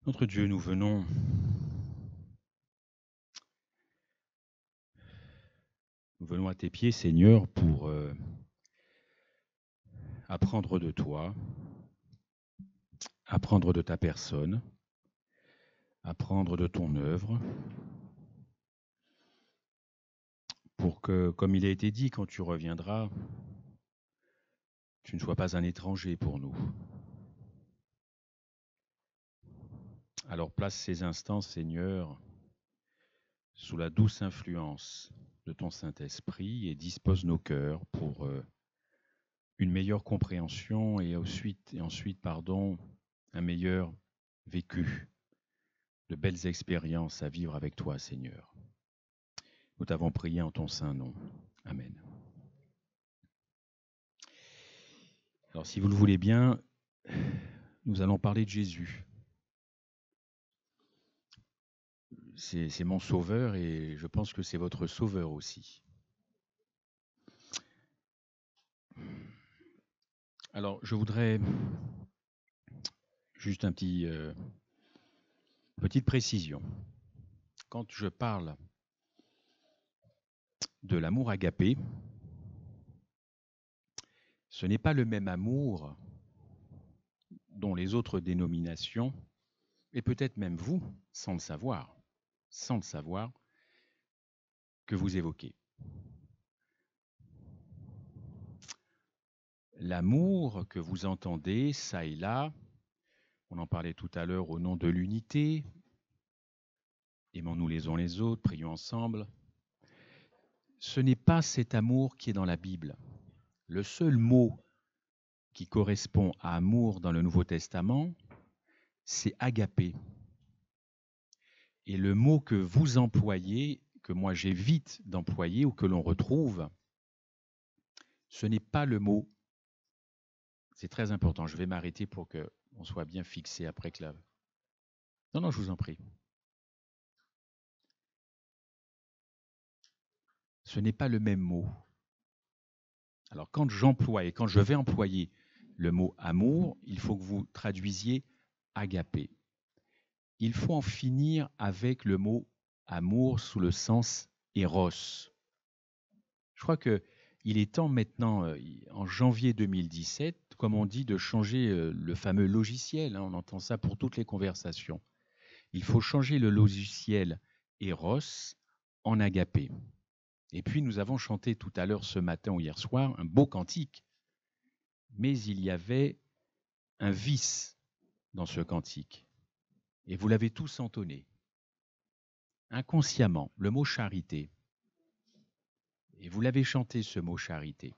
Notre Dieu, nous venons à tes pieds, Seigneur, pour apprendre de toi, apprendre de ta personne, apprendre de ton œuvre, pour que, comme il a été dit, quand tu reviendras, tu ne sois pas un étranger pour nous. Alors place ces instants, Seigneur, sous la douce influence de ton Saint-Esprit et dispose nos cœurs pour une meilleure compréhension et ensuite, un meilleur vécu, de belles expériences à vivre avec toi, Seigneur. Nous t'avons prié en ton saint nom. Amen. Alors, si vous le voulez bien, nous allons parler de Jésus. C'est mon sauveur et je pense que c'est votre sauveur aussi. Alors, je voudrais juste petite précision. Quand je parle de l'amour agapé, ce n'est pas le même amour dont les autres dénominations, et peut-être même vous, sans le savoir, que vous évoquez. L'amour que vous entendez, ça et là, on en parlait tout à l'heure au nom de l'unité, aimons-nous les uns les autres, prions ensemble. Ce n'est pas cet amour qui est dans la Bible. Le seul mot qui correspond à amour dans le Nouveau Testament, c'est agapé. Et le mot que vous employez, que moi j'évite d'employer ou que l'on retrouve, ce n'est pas le mot. C'est très important. Je vais m'arrêter pour qu'on soit bien fixé après que la... Non, je vous en prie. Ce n'est pas le même mot. Alors quand j'emploie et quand je vais employer le mot amour, il faut que vous traduisiez agapé. Il faut en finir avec le mot amour sous le sens éros. Je crois qu'il est temps maintenant, en janvier 2017, comme on dit, de changer le fameux logiciel. On entend ça pour toutes les conversations. Il faut changer le logiciel éros en agapé. Et puis nous avons chanté tout à l'heure ce matin ou hier soir un beau cantique, mais il y avait un vice dans ce cantique. Et vous l'avez tous entonné. Inconsciemment, le mot charité. Et vous l'avez chanté, ce mot charité.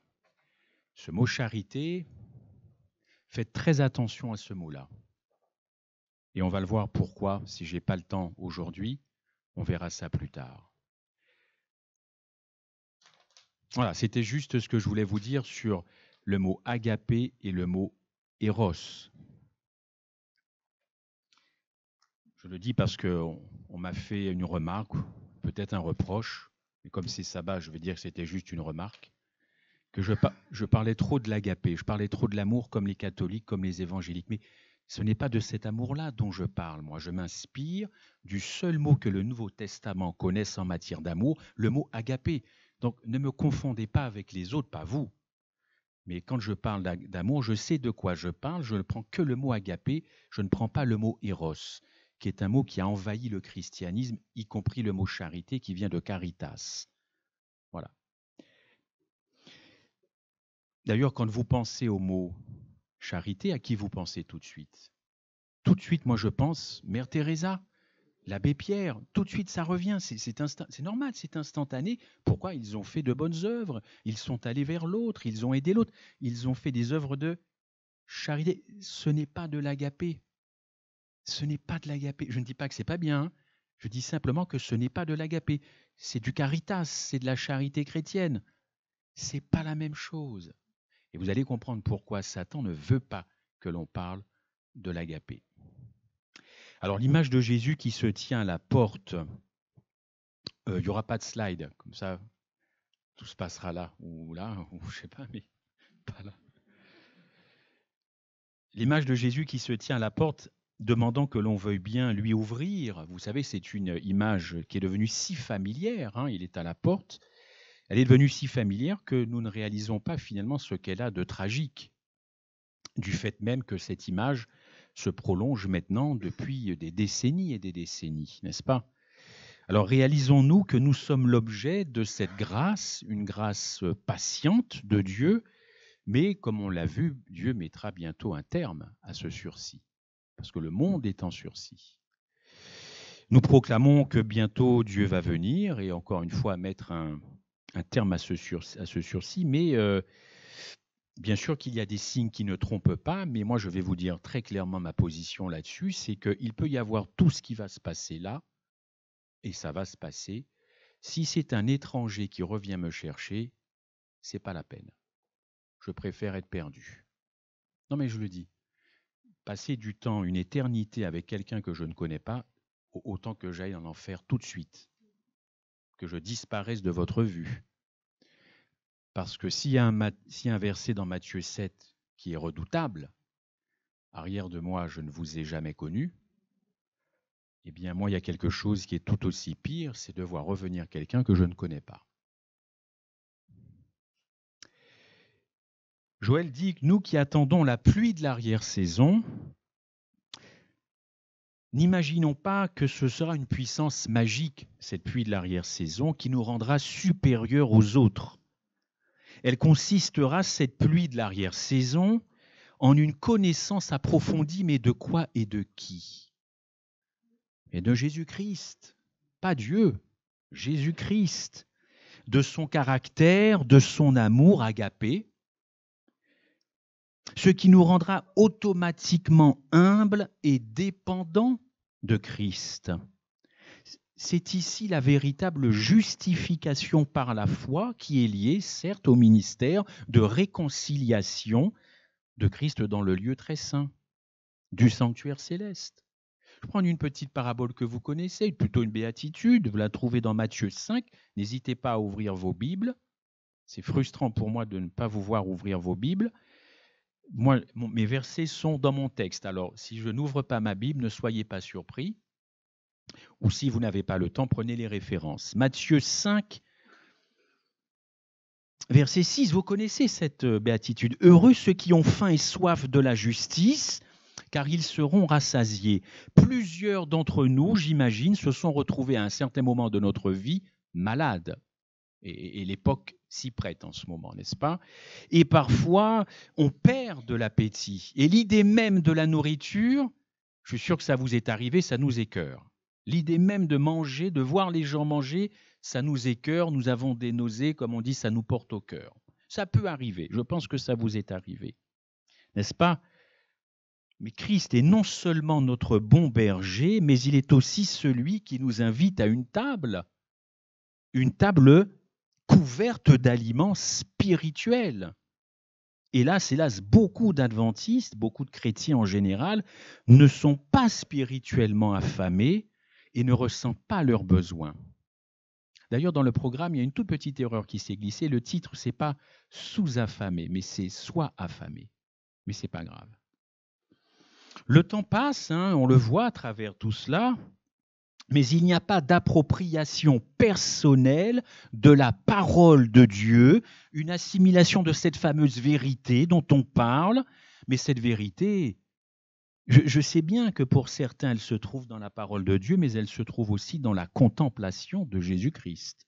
Ce mot charité, faites très attention à ce mot-là. Et on va le voir pourquoi, si je n'ai pas le temps aujourd'hui, on verra ça plus tard. Voilà, c'était juste ce que je voulais vous dire sur le mot agapé et le mot éros. Je le dis parce qu'on m'a fait une remarque, peut-être un reproche, mais comme c'est sabbat, je vais dire que c'était juste une remarque, que je parlais trop de l'agapé, je parlais trop de l'amour comme les catholiques, comme les évangéliques. Mais ce n'est pas de cet amour-là dont je parle, moi. Je m'inspire du seul mot que le Nouveau Testament connaisse en matière d'amour, le mot agapé. Donc ne me confondez pas avec les autres, pas vous. Mais quand je parle d'amour, je sais de quoi je parle, je ne prends que le mot agapé, je ne prends pas le mot éros, qui est un mot qui a envahi le christianisme, y compris le mot charité qui vient de caritas. Voilà. D'ailleurs, quand vous pensez au mot charité, à qui vous pensez tout de suite? Tout de suite, moi je pense Mère Teresa, l'abbé Pierre, tout de suite ça revient, c'est normal, c'est instantané. Pourquoi? Ils ont fait de bonnes œuvres, ils sont allés vers l'autre, ils ont aidé l'autre, ils ont fait des œuvres de charité. Ce n'est pas de l'agapé. Ce n'est pas de l'agapé. Je ne dis pas que c'est pas bien, hein. Je dis simplement que ce n'est pas de l'agapé. C'est du caritas, c'est de la charité chrétienne. C'est pas la même chose. Et vous allez comprendre pourquoi Satan ne veut pas que l'on parle de l'agapé. Alors l'image de Jésus qui se tient à la porte, il n'y aura pas de slide, comme ça tout se passera là, ou je sais pas, mais pas là. L'image de Jésus qui se tient à la porte demandant que l'on veuille bien lui ouvrir. Vous savez, c'est une image qui est devenue si familière, hein, il est à la porte. Elle est devenue si familière que nous ne réalisons pas finalement ce qu'elle a de tragique, du fait même que cette image se prolonge maintenant depuis des décennies et des décennies, n'est-ce pas? Alors réalisons-nous que nous sommes l'objet de cette grâce, une grâce patiente de Dieu, mais comme on l'a vu, Dieu mettra bientôt un terme à ce sursis, parce que le monde est en sursis. Nous proclamons que bientôt Dieu va venir et encore une fois mettre un terme à ce sursis, mais bien sûr qu'il y a des signes qui ne trompent pas, mais moi je vais vous dire très clairement ma position là-dessus, c'est qu'il peut y avoir tout ce qui va se passer là, et ça va se passer. Si c'est un étranger qui revient me chercher, c'est pas la peine. Je préfère être perdu. Non mais je le dis, passer du temps, une éternité avec quelqu'un que je ne connais pas, autant que j'aille en enfer tout de suite, que je disparaisse de votre vue. Parce que s'il y a un verset dans Matthieu 7 qui est redoutable, arrière de moi, je ne vous ai jamais connu, eh bien moi, il y a quelque chose qui est tout aussi pire, c'est de voir revenir quelqu'un que je ne connais pas. Joël dit que nous qui attendons la pluie de l'arrière-saison, n'imaginons pas que ce sera une puissance magique, cette pluie de l'arrière-saison, qui nous rendra supérieurs aux autres. Elle consistera, cette pluie de l'arrière-saison, en une connaissance approfondie, mais de quoi et de qui? Et de Jésus-Christ, pas Dieu, Jésus-Christ, de son caractère, de son amour agapé, ce qui nous rendra automatiquement humbles et dépendants de Christ. C'est ici la véritable justification par la foi qui est liée, certes, au ministère de réconciliation de Christ dans le lieu très saint, du sanctuaire céleste. Je prends une petite parabole que vous connaissez, plutôt une béatitude, vous la trouvez dans Matthieu 5, n'hésitez pas à ouvrir vos Bibles, c'est frustrant pour moi de ne pas vous voir ouvrir vos Bibles. Moi, mes versets sont dans mon texte, alors si je n'ouvre pas ma Bible, ne soyez pas surpris, ou si vous n'avez pas le temps, prenez les références. Matthieu 5, verset 6, vous connaissez cette béatitude. « Heureux ceux qui ont faim et soif de la justice, car ils seront rassasiés. » Plusieurs d'entre nous, j'imagine, se sont retrouvés à un certain moment de notre vie malades. Et l'époque s'y prête en ce moment, n'est-ce pas? Et parfois, on perd de l'appétit. Et l'idée même de la nourriture, je suis sûr que ça vous est arrivé, ça nous écœure. L'idée même de manger, de voir les gens manger, ça nous écœure, nous avons des nausées, comme on dit, ça nous porte au cœur. Ça peut arriver, je pense que ça vous est arrivé, n'est-ce pas? Mais Christ est non seulement notre bon berger, mais il est aussi celui qui nous invite à une table couverte d'aliments spirituels. Hélas, beaucoup d'adventistes, beaucoup de chrétiens en général, ne sont pas spirituellement affamés et ne ressentent pas leurs besoins. D'ailleurs, dans le programme, il y a une toute petite erreur qui s'est glissée. Le titre, ce n'est pas « sous-affamé », mais c'est « soit affamé ». Mais ce n'est pas grave. Le temps passe, hein, on le voit à travers tout cela, mais il n'y a pas d'appropriation personnelle de la parole de Dieu, une assimilation de cette fameuse vérité dont on parle, mais cette vérité, je sais bien que pour certains, elle se trouve dans la parole de Dieu, mais elle se trouve aussi dans la contemplation de Jésus-Christ.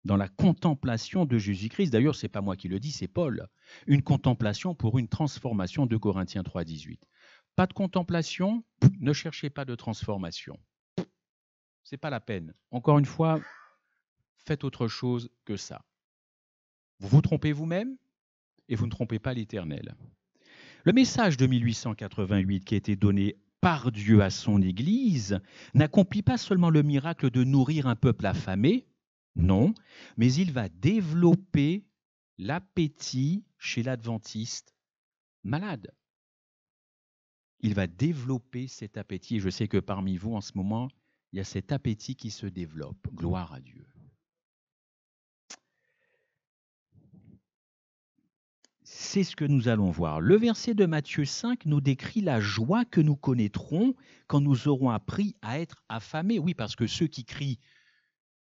Dans la contemplation de Jésus-Christ, d'ailleurs, ce n'est pas moi qui le dis, c'est Paul, une contemplation pour une transformation, de Corinthiens 3, 18. Pas de contemplation, ne cherchez pas de transformation. Ce n'est pas la peine. Encore une fois, faites autre chose que ça. Vous vous trompez vous-même et vous ne trompez pas l'Éternel. Le message de 1888 qui a été donné par Dieu à son Église n'accomplit pas seulement le miracle de nourrir un peuple affamé, non, mais il va développer l'appétit chez l'adventiste malade. Il va développer cet appétit. Et je sais que parmi vous, en ce moment, il y a cet appétit qui se développe. Gloire à Dieu. C'est ce que nous allons voir. Le verset de Matthieu 5 nous décrit la joie que nous connaîtrons quand nous aurons appris à être affamés. Oui, parce que ceux qui crient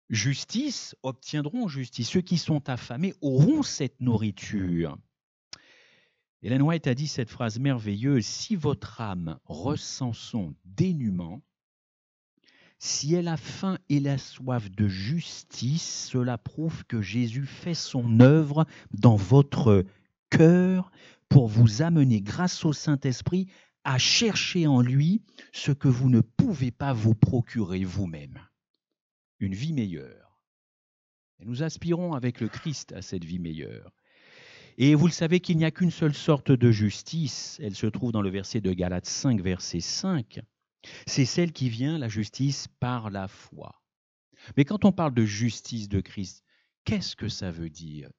justice obtiendront justice. Ceux qui sont affamés auront cette nourriture. Ellen White a dit cette phrase merveilleuse: si votre âme ressent son dénuement, si elle a faim et la soif de justice, cela prouve que Jésus fait son œuvre dans votre cœur pour vous amener, grâce au Saint-Esprit, à chercher en lui ce que vous ne pouvez pas vous procurer vous-même. Une vie meilleure. Et nous aspirons avec le Christ à cette vie meilleure. Et vous le savez qu'il n'y a qu'une seule sorte de justice. Elle se trouve dans le verset de Galates 5, verset 5. C'est celle qui vient, la justice, par la foi. Mais quand on parle de justice de Christ, qu'est-ce que ça veut dire?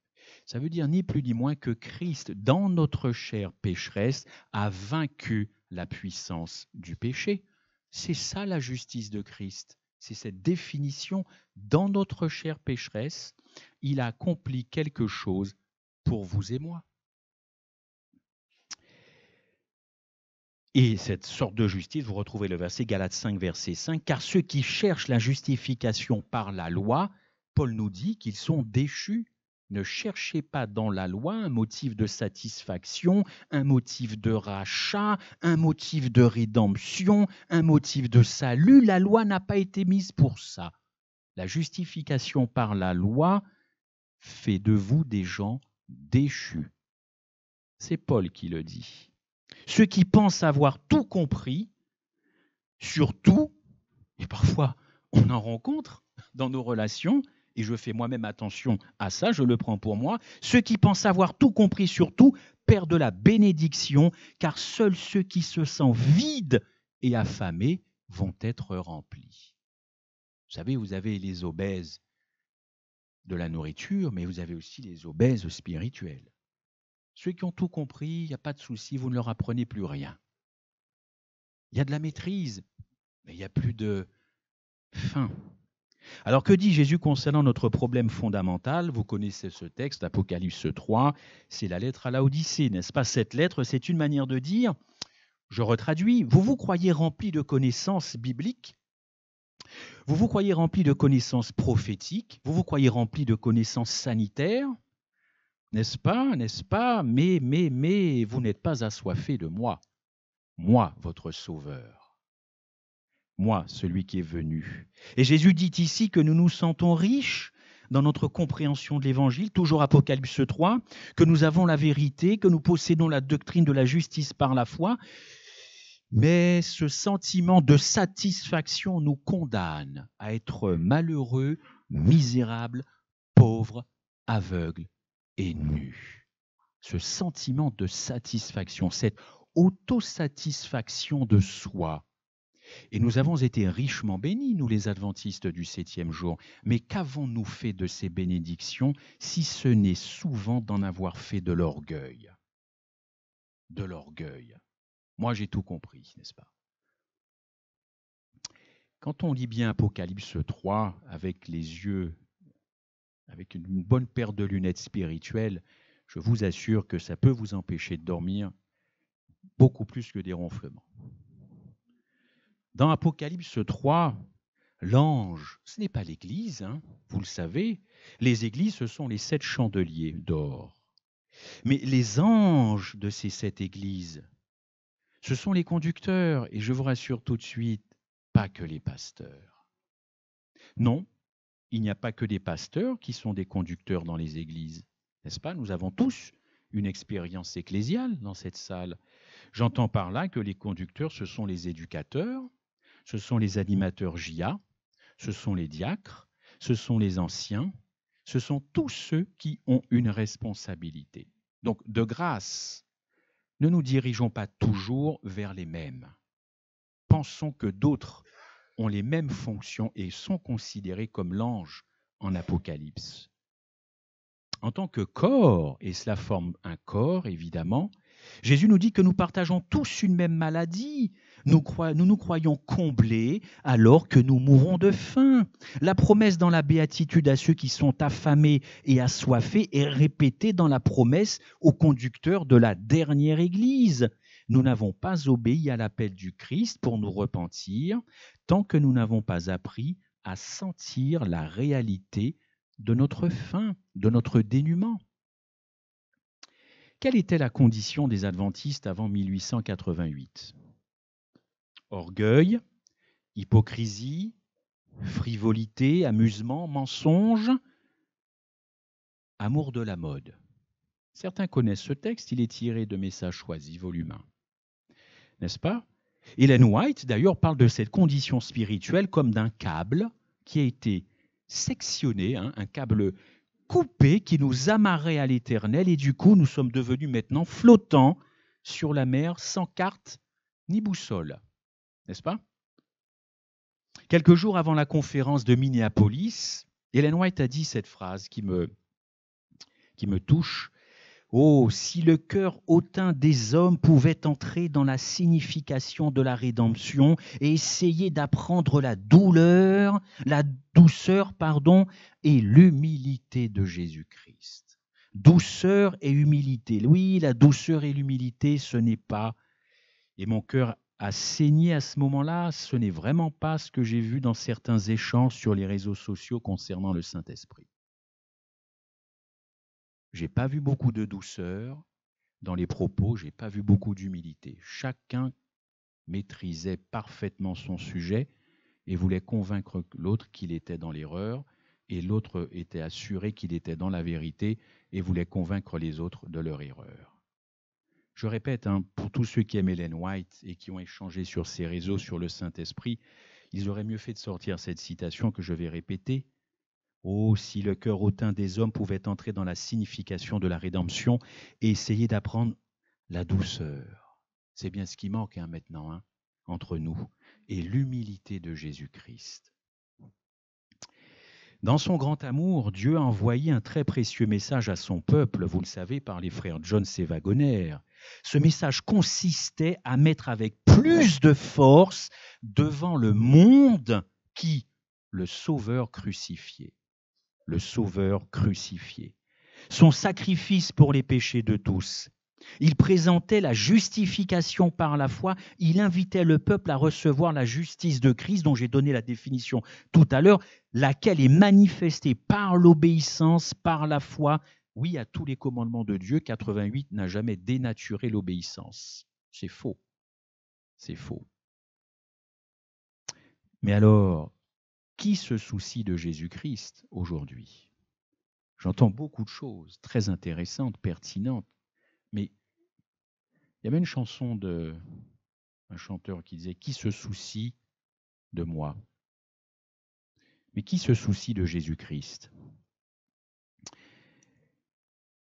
Ça veut dire ni plus ni moins que Christ, dans notre chair pécheresse, a vaincu la puissance du péché. C'est ça la justice de Christ. C'est cette définition. Dans notre chair pécheresse, il a accompli quelque chose pour vous et moi. Et cette sorte de justice, vous retrouvez le verset Galates 5, verset 5, car ceux qui cherchent la justification par la loi, Paul nous dit qu'ils sont déchus. Ne cherchez pas dans la loi un motif de satisfaction, un motif de rachat, un motif de rédemption, un motif de salut. La loi n'a pas été mise pour ça. La justification par la loi fait de vous des gens déchus. C'est Paul qui le dit. Ceux qui pensent avoir tout compris, sur tout, et parfois on en rencontre dans nos relations, et je fais moi-même attention à ça, je le prends pour moi, ceux qui pensent avoir tout compris sur tout perdent la bénédiction, car seuls ceux qui se sentent vides et affamés vont être remplis. Vous savez, vous avez les obèses de la nourriture, mais vous avez aussi les obèses spirituels. Ceux qui ont tout compris, il n'y a pas de souci, vous ne leur apprenez plus rien. Il y a de la maîtrise, mais il n'y a plus de faim. Alors que dit Jésus concernant notre problème fondamental? Vous connaissez ce texte, Apocalypse 3, c'est la lettre à Laodicée, n'est-ce pas? Cette lettre, c'est une manière de dire, je retraduis, vous vous croyez rempli de connaissances bibliques, vous vous croyez rempli de connaissances prophétiques, vous vous croyez rempli de connaissances sanitaires, n'est-ce pas? Mais vous n'êtes pas assoiffé de moi, votre Sauveur. Moi, celui qui est venu. Et Jésus dit ici que nous nous sentons riches dans notre compréhension de l'Évangile, toujours Apocalypse 3, que nous avons la vérité, que nous possédons la doctrine de la justice par la foi, mais ce sentiment de satisfaction nous condamne à être malheureux, misérables, pauvres, aveugles et nus. Ce sentiment de satisfaction, cette autosatisfaction de soi. Et nous avons été richement bénis, nous les adventistes du 7e jour. Mais qu'avons-nous fait de ces bénédictions si ce n'est souvent d'en avoir fait de l'orgueil? De l'orgueil. Moi, j'ai tout compris, n'est-ce pas? Quand on lit bien Apocalypse 3 avec les yeux, avec une bonne paire de lunettes spirituelles, je vous assure que ça peut vous empêcher de dormir beaucoup plus que des ronflements. Dans Apocalypse 3, l'ange, ce n'est pas l'Église, hein, vous le savez. Les églises, ce sont les 7 chandeliers d'or. Mais les anges de ces 7 églises, ce sont les conducteurs. Et je vous rassure tout de suite, pas que les pasteurs. Non, il n'y a pas que des pasteurs qui sont des conducteurs dans les églises. N'est-ce pas? Nous avons tous une expérience ecclésiale dans cette salle. J'entends par là que les conducteurs, ce sont les éducateurs, ce sont les animateurs JA, ce sont les diacres, ce sont les anciens, ce sont tous ceux qui ont une responsabilité. Donc, de grâce, ne nous dirigeons pas toujours vers les mêmes. Pensons que d'autres ont les mêmes fonctions et sont considérés comme l'ange en Apocalypse. En tant que corps, et cela forme un corps évidemment, Jésus nous dit que nous partageons tous une même maladie. Nous nous croyons comblés alors que nous mourons de faim. La promesse dans la béatitude à ceux qui sont affamés et assoiffés est répétée dans la promesse au conducteur de la dernière Église. Nous n'avons pas obéi à l'appel du Christ pour nous repentir tant que nous n'avons pas appris à sentir la réalité de notre faim, de notre dénuement. Quelle était la condition des adventistes avant 1888 ? Orgueil, hypocrisie, frivolité, amusement, mensonge, amour de la mode. Certains connaissent ce texte, il est tiré de Messages choisis, volume 1. N'est-ce pas ? Ellen White, d'ailleurs, parle de cette condition spirituelle comme d'un câble qui a été sectionné, un câble coupé qui nous amarrait à l'éternel et du coup, nous sommes devenus maintenant flottants sur la mer sans carte ni boussole. N'est-ce pas ? Quelques jours avant la conférence de Minneapolis, Ellen White a dit cette phrase qui me touche. « Oh, si le cœur hautain des hommes pouvait entrer dans la signification de la rédemption et essayer d'apprendre la douceur, et l'humilité de Jésus-Christ. » Douceur et humilité. Oui, la douceur et l'humilité, ce n'est pas... Et mon cœur a saigné à ce moment-là, ce n'est vraiment pas ce que j'ai vu dans certains échanges sur les réseaux sociaux concernant le Saint-Esprit. Je n'ai pas vu beaucoup de douceur dans les propos, je n'ai pas vu beaucoup d'humilité. Chacun maîtrisait parfaitement son sujet et voulait convaincre l'autre qu'il était dans l'erreur, et l'autre était assuré qu'il était dans la vérité et voulait convaincre les autres de leur erreur. Je répète, pour tous ceux qui aiment Ellen White et qui ont échangé sur ces réseaux sur le Saint-Esprit, ils auraient mieux fait de sortir cette citation que je vais répéter. « Oh, si le cœur hautain des hommes pouvait entrer dans la signification de la rédemption et essayer d'apprendre la douceur. » C'est bien ce qui manque maintenant entre nous, et l'humilité de Jésus-Christ. Dans son grand amour, Dieu a envoyé un très précieux message à son peuple, vous le savez, par les frères John C. Wagoner. Ce message consistait à mettre avec plus de force devant le monde qui, le Sauveur crucifié. Le Sauveur crucifié. Son sacrifice pour les péchés de tous. Il présentait la justification par la foi. Il invitait le peuple à recevoir la justice de Christ, dont j'ai donné la définition tout à l'heure, laquelle est manifestée par l'obéissance, par la foi. Oui, à tous les commandements de Dieu, 88 n'a jamais dénaturé l'obéissance. C'est faux. C'est faux. Mais alors, qui se soucie de Jésus-Christ aujourd'hui ? J'entends beaucoup de choses très intéressantes, pertinentes, mais il y avait une chanson d'un chanteur qui disait « Qui se soucie de moi ?» Mais qui se soucie de Jésus-Christ ?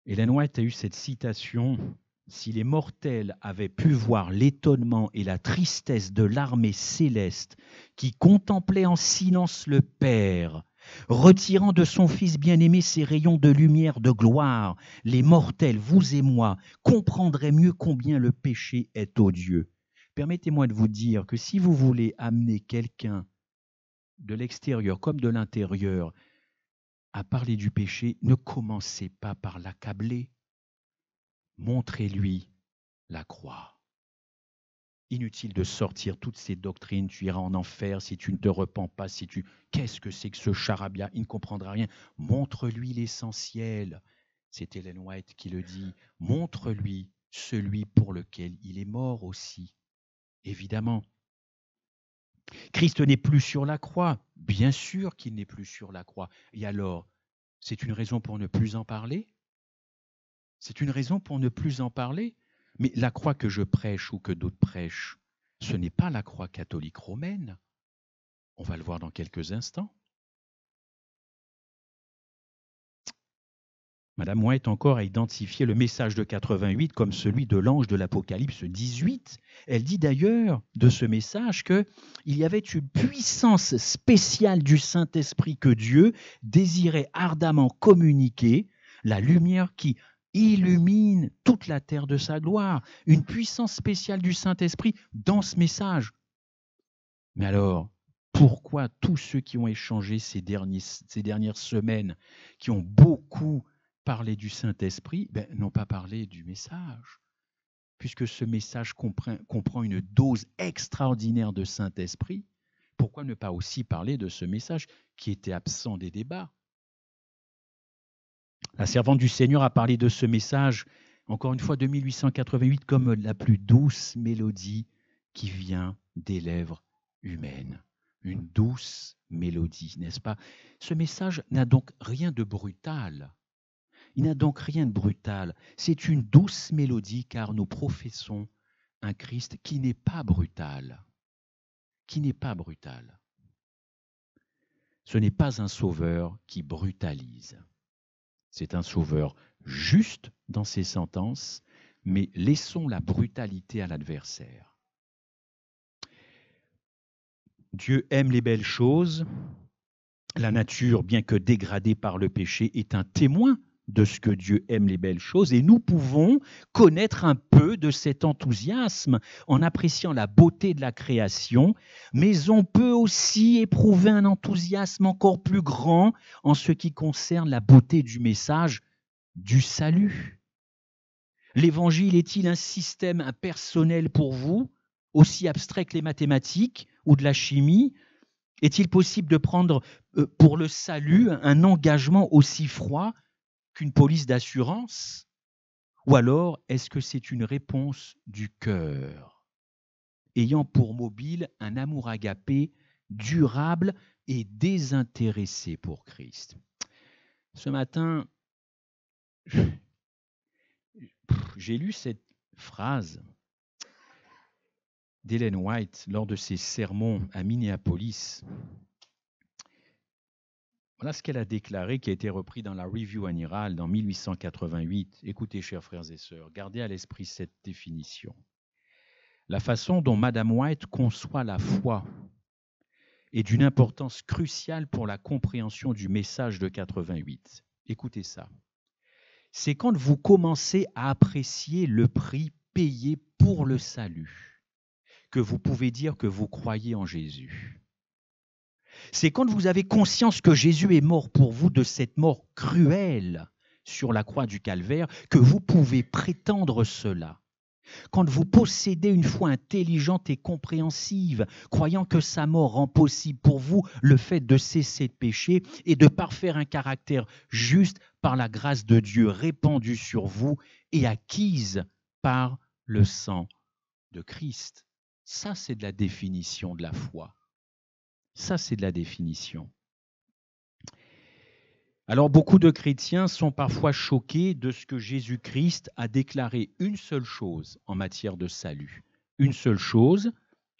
Ellen White a eu cette citation « Si les mortels avaient pu voir l'étonnement et la tristesse de l'armée céleste qui contemplait en silence le Père, retirant de son Fils bien-aimé ses rayons de lumière de gloire, les mortels, vous et moi, comprendraient mieux combien le péché est odieux. » Permettez-moi de vous dire que si vous voulez amener quelqu'un de l'extérieur comme de l'intérieur à parler du péché, ne commencez pas par l'accabler. Montrez-lui la croix. Inutile de sortir toutes ces doctrines, tu iras en enfer si tu ne te repens pas, si tu... Qu'est-ce que c'est que ce charabia ? Il ne comprendra rien. Montre-lui l'essentiel. C'est Ellen White qui le dit. Montre-lui celui pour lequel il est mort aussi. Évidemment. Christ n'est plus sur la croix. Bien sûr qu'il n'est plus sur la croix. Et alors, c'est une raison pour ne plus en parler ? C'est une raison pour ne plus en parler ? Mais la croix que je prêche ou que d'autres prêchent, ce n'est pas la croix catholique romaine. On va le voir dans quelques instants. Madame White encore a identifié le message de 88 comme celui de l'ange de l'Apocalypse 18. Elle dit d'ailleurs de ce message qu'il y avait une puissance spéciale du Saint-Esprit que Dieu désirait ardemment communiquer, la lumière qui illumine toute la terre de sa gloire. Une puissance spéciale du Saint-Esprit dans ce message. Mais alors, pourquoi tous ceux qui ont échangé ces dernières semaines, qui ont beaucoup parlé du Saint-Esprit, n'ont pas parlé du message? Puisque ce message comprend une dose extraordinaire de Saint-Esprit, pourquoi ne pas aussi parler de ce message qui était absent des débats? La servante du Seigneur a parlé de ce message, encore une fois, de 1888, comme la plus douce mélodie qui vient des lèvres humaines. Une douce mélodie, n'est-ce pas? Ce message n'a donc rien de brutal. Il n'a donc rien de brutal. C'est une douce mélodie car nous professons un Christ qui n'est pas brutal. Qui n'est pas brutal. Ce n'est pas un sauveur qui brutalise. C'est un sauveur juste dans ses sentences, mais laissons la brutalité à l'adversaire. Dieu aime les belles choses. La nature, bien que dégradée par le péché, est un témoin de ce que Dieu aime les belles choses, et nous pouvons connaître un peu de cet enthousiasme en appréciant la beauté de la création, mais on peut aussi éprouver un enthousiasme encore plus grand en ce qui concerne la beauté du message du salut. L'Évangile est-il un système impersonnel pour vous, aussi abstrait que les mathématiques ou de la chimie? Est-il possible de prendre pour le salut un engagement aussi froid qu'une police d'assurance? Ou alors, est-ce que c'est une réponse du cœur, ayant pour mobile un amour agapé, durable et désintéressé pour Christ? Ce matin, j'ai lu cette phrase d'Ellen White lors de ses sermons à Minneapolis. Voilà ce qu'elle a déclaré, qui a été repris dans la Review and Herald en 1888. Écoutez, chers frères et sœurs, gardez à l'esprit cette définition. La façon dont Madame White conçoit la foi est d'une importance cruciale pour la compréhension du message de 88. Écoutez ça. C'est quand vous commencez à apprécier le prix payé pour le salut que vous pouvez dire que vous croyez en Jésus. C'est quand vous avez conscience que Jésus est mort pour vous de cette mort cruelle sur la croix du Calvaire que vous pouvez prétendre cela. Quand vous possédez une foi intelligente et compréhensive, croyant que sa mort rend possible pour vous le fait de cesser de pécher et de parfaire un caractère juste par la grâce de Dieu répandue sur vous et acquise par le sang de Christ. Ça, c'est de la définition de la foi. Ça, c'est de la définition. Alors, beaucoup de chrétiens sont parfois choqués de ce que Jésus-Christ a déclaré une seule chose en matière de salut. Une seule chose,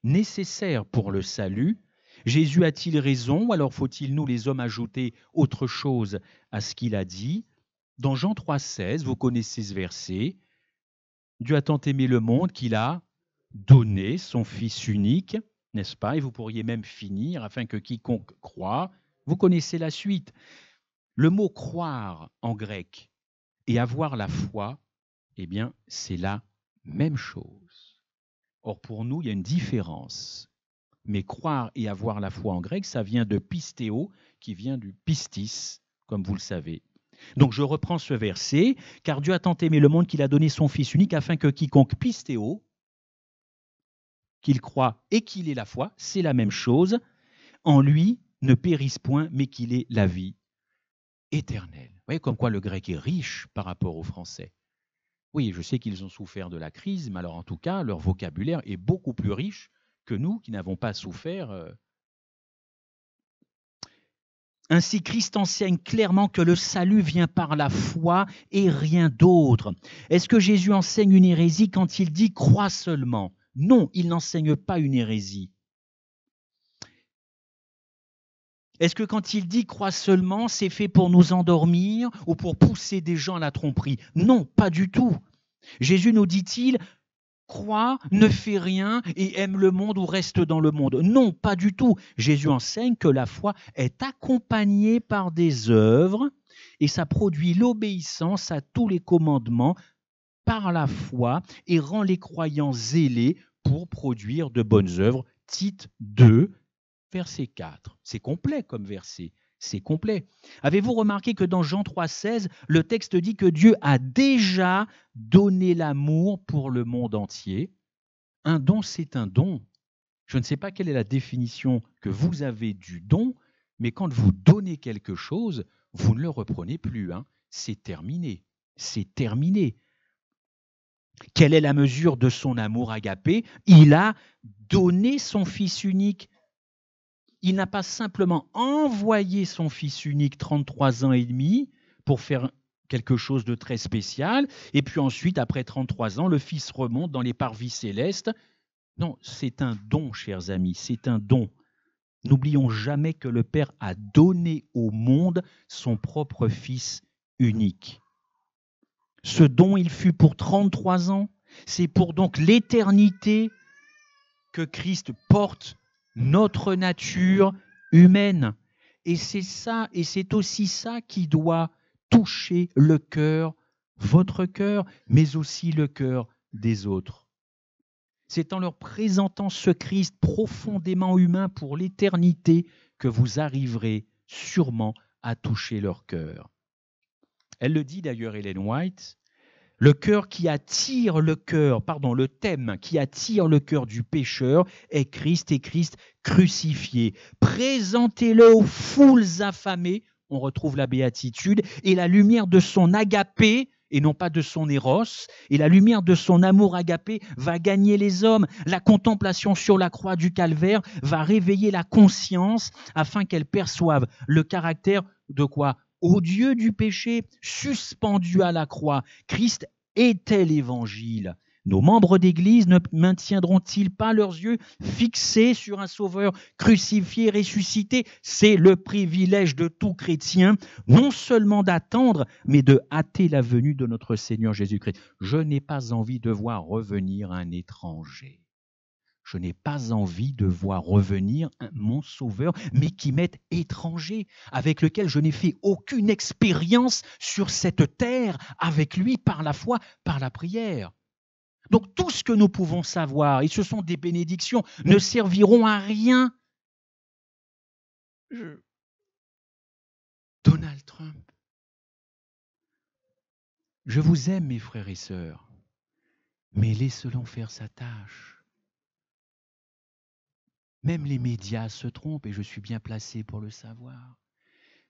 nécessaire pour le salut. Jésus a-t-il raison ou alors faut-il, nous les hommes, ajouter autre chose à ce qu'il a dit? Dans Jean 3,16, vous connaissez ce verset, Dieu a tant aimé le monde qu'il a donné son Fils unique, n'est-ce pas? Et vous pourriez même finir, afin que quiconque croit, vous connaissez la suite. Le mot croire en grec et avoir la foi, eh bien, c'est la même chose. Or, pour nous, il y a une différence. Mais croire et avoir la foi en grec, ça vient de pistéo, qui vient du pistis, comme vous le savez. Donc, je reprends ce verset, car Dieu a tant aimé le monde qu'il a donné son Fils unique, afin que quiconque pistéo, qu'il croit et qu'il ait la foi, c'est la même chose, en lui ne périsse point, mais qu'il ait la vie éternelle. Vous voyez comme quoi le grec est riche par rapport au français. Oui, je sais qu'ils ont souffert de la crise, mais alors en tout cas, leur vocabulaire est beaucoup plus riche que nous qui n'avons pas souffert. Ainsi, Christ enseigne clairement que le salut vient par la foi et rien d'autre. Est-ce que Jésus enseigne une hérésie quand il dit « crois seulement » ? Non, il n'enseigne pas une hérésie. Est-ce que quand il dit « crois seulement », c'est fait pour nous endormir ou pour pousser des gens à la tromperie? Non, pas du tout. Jésus nous dit-il « crois, ne fais rien et aime le monde ou reste dans le monde ». Non, pas du tout. Jésus enseigne que la foi est accompagnée par des œuvres et ça produit l'obéissance à tous les commandements par la foi et rend les croyants zélés pour produire de bonnes œuvres. Tite 2, verset 4. C'est complet comme verset. C'est complet. Avez-vous remarqué que dans Jean 3,16, le texte dit que Dieu a déjà donné l'amour pour le monde entier? Un don, c'est un don. Je ne sais pas quelle est la définition que vous avez du don, mais quand vous donnez quelque chose, vous ne le reprenez plus. Hein. C'est terminé. C'est terminé. Quelle est la mesure de son amour agapé? Il a donné son Fils unique. Il n'a pas simplement envoyé son Fils unique 33 ans et demi pour faire quelque chose de très spécial, et puis ensuite, après 33 ans, le Fils remonte dans les parvis célestes. Non, c'est un don, chers amis, c'est un don. N'oublions jamais que le Père a donné au monde son propre Fils unique. Ce don, il fut pour 33 ans. C'est pour donc l'éternité que Christ porte notre nature humaine. Et c'est ça, et c'est aussi ça qui doit toucher le cœur, votre cœur, mais aussi le cœur des autres. C'est en leur présentant ce Christ profondément humain pour l'éternité que vous arriverez sûrement à toucher leur cœur. Elle le dit d'ailleurs, Ellen White, le thème qui attire le cœur du pécheur est Christ et Christ crucifié. Présentez-le aux foules affamées, on retrouve la béatitude, et la lumière de son agapé, et non pas de son éros, et la lumière de son amour agapé va gagner les hommes. La contemplation sur la croix du calvaire va réveiller la conscience afin qu'elle perçoive le caractère de quoi? Odieux du péché, suspendu à la croix. Christ était l'Évangile. Nos membres d'Église ne maintiendront-ils pas leurs yeux fixés sur un Sauveur crucifié, ressuscité? C'est le privilège de tout chrétien, non seulement d'attendre, mais de hâter la venue de notre Seigneur Jésus-Christ. Je n'ai pas envie de voir revenir un étranger. Je n'ai pas envie de voir revenir mon Sauveur, mais qui m'est étranger, avec lequel je n'ai fait aucune expérience sur cette terre, avec lui par la foi, par la prière. Donc tout ce que nous pouvons savoir, et ce sont des bénédictions, ne serviront à rien. Donald Trump. Je vous aime, mes frères et sœurs, mais laissez-le faire sa tâche. Même les médias se trompent et je suis bien placé pour le savoir.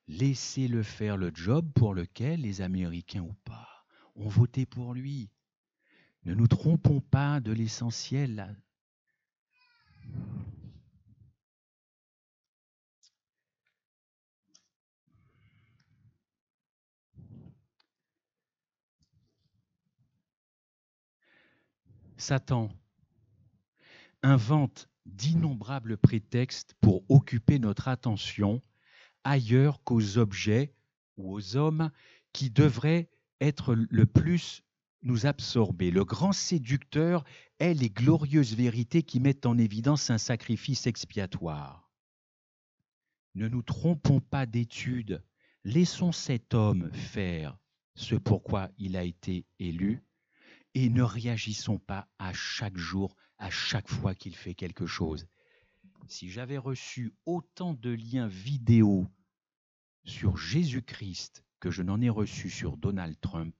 Laissez-le faire le job pour lequel les Américains ou pas ont voté pour lui. Ne nous trompons pas de l'essentiel. Satan invente d'innombrables prétextes pour occuper notre attention ailleurs qu'aux objets ou aux hommes qui devraient être le plus nous absorber. Le grand séducteur est les glorieuses vérités qui mettent en évidence un sacrifice expiatoire. Ne nous trompons pas d'étude. Laissons cet homme faire ce pourquoi il a été élu et ne réagissons pas à chaque jour, à chaque fois qu'il fait quelque chose. Si j'avais reçu autant de liens vidéo sur Jésus-Christ que je n'en ai reçu sur Donald Trump,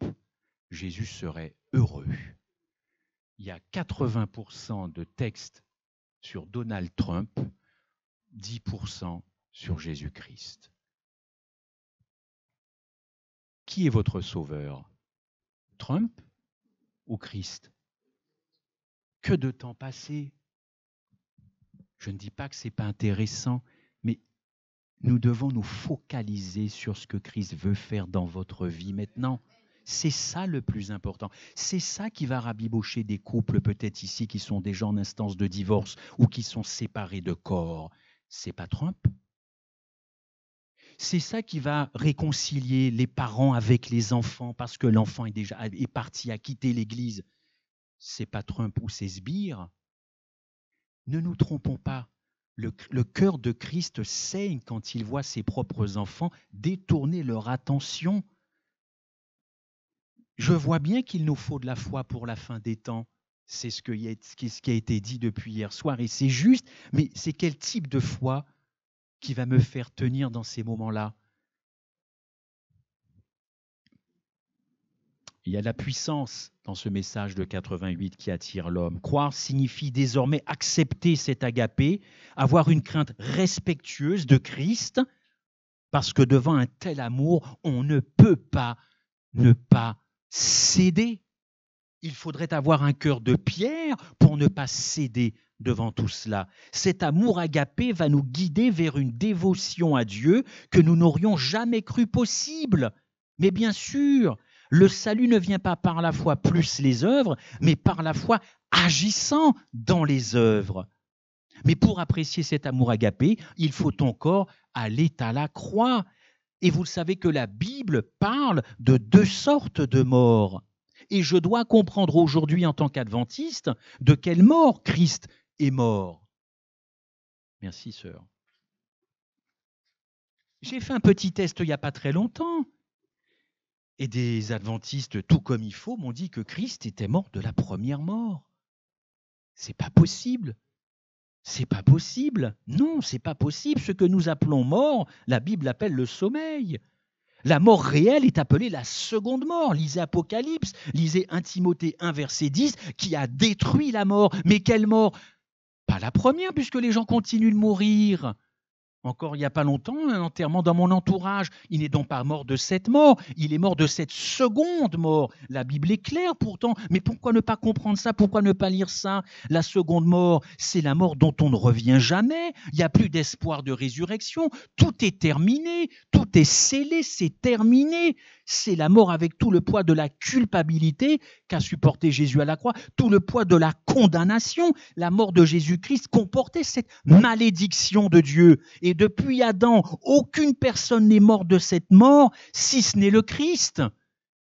Jésus serait heureux. Il y a 80% de textes sur Donald Trump, 10% sur Jésus-Christ. Qui est votre sauveur? Trump ou Christ? Que de temps passé. Je ne dis pas que ce n'est pas intéressant, mais nous devons nous focaliser sur ce que Christ veut faire dans votre vie maintenant. C'est ça le plus important. C'est ça qui va rabibocher des couples peut-être ici qui sont déjà en instance de divorce ou qui sont séparés de corps. C'est pas Trump. C'est ça qui va réconcilier les parents avec les enfants parce que l'enfant est parti à quitter l'église. C'est pas Trump ou ses sbires. Ne nous trompons pas. Le cœur de Christ saigne quand il voit ses propres enfants détourner leur attention. Je vois bien qu'il nous faut de la foi pour la fin des temps. C'est ce qui a été dit depuis hier soir et c'est juste, mais c'est quel type de foi qui va me faire tenir dans ces moments-là? Il y a de la puissance dans ce message de 88 qui attire l'homme. Croire signifie désormais accepter cet agapé, avoir une crainte respectueuse de Christ, parce que devant un tel amour, on ne peut pas ne pas céder. Il faudrait avoir un cœur de pierre pour ne pas céder devant tout cela. Cet amour agapé va nous guider vers une dévotion à Dieu que nous n'aurions jamais cru possible. Mais bien sûr, le salut ne vient pas par la foi plus les œuvres, mais par la foi agissant dans les œuvres. Mais pour apprécier cet amour agapé, il faut encore aller à la croix. Et vous savez que la Bible parle de 2 sortes de morts. Et je dois comprendre aujourd'hui en tant qu'adventiste de quelle mort Christ est mort. Merci, sœur. J'ai fait un petit test il n'y a pas très longtemps. Et des adventistes, tout comme il faut, m'ont dit que Christ était mort de la première mort. C'est pas possible. C'est pas possible. Non, c'est pas possible. Ce que nous appelons mort, la Bible appelle le sommeil. La mort réelle est appelée la seconde mort. Lisez Apocalypse, lisez 1 Timothée 1, verset 10, qui a détruit la mort. Mais quelle mort? Pas la première, puisque les gens continuent de mourir. Encore il n'y a pas longtemps, un enterrement dans mon entourage. Il n'est donc pas mort de cette mort, il est mort de cette seconde mort. La Bible est claire pourtant, mais pourquoi ne pas comprendre ça? Pourquoi ne pas lire ça? La seconde mort, c'est la mort dont on ne revient jamais. Il n'y a plus d'espoir de résurrection. Tout est terminé, tout est scellé, c'est terminé. C'est la mort avec tout le poids de la culpabilité qu'a supporté Jésus à la croix, tout le poids de la condamnation. La mort de Jésus-Christ comportait cette malédiction de Dieu. Et depuis Adam, aucune personne n'est morte de cette mort, si ce n'est le Christ.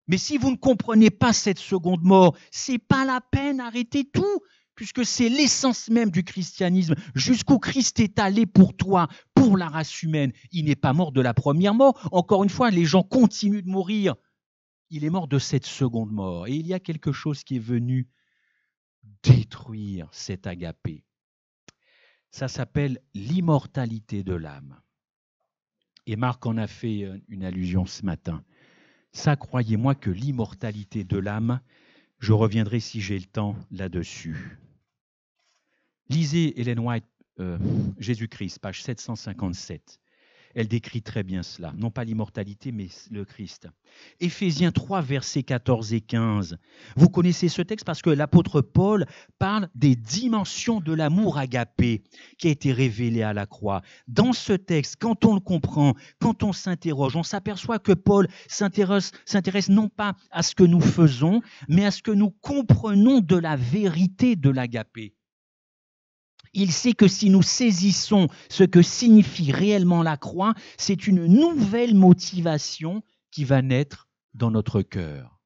Mais si vous ne comprenez pas cette seconde mort, c'est pas la peine, arrêtez tout, puisque c'est l'essence même du christianisme. Jusqu'où Christ est allé pour toi, pour la race humaine. Il n'est pas mort de la première mort. Encore une fois, les gens continuent de mourir. Il est mort de cette seconde mort. Et il y a quelque chose qui est venu détruire cet agapé. Ça s'appelle l'immortalité de l'âme. Et Marc en a fait une allusion ce matin. Ça, croyez-moi que l'immortalité de l'âme, je reviendrai si j'ai le temps là-dessus. Lisez Ellen White, Jésus-Christ, page 757. Elle décrit très bien cela. Non pas l'immortalité, mais le Christ. Éphésiens 3, versets 14 et 15. Vous connaissez ce texte parce que l'apôtre Paul parle des dimensions de l'amour agapé qui a été révélé à la croix. Dans ce texte, quand on le comprend, quand on s'interroge, on s'aperçoit que Paul s'intéresse non pas à ce que nous faisons, mais à ce que nous comprenons de la vérité de l'agapé. Il sait que si nous saisissons ce que signifie réellement la croix, c'est une nouvelle motivation qui va naître dans notre cœur.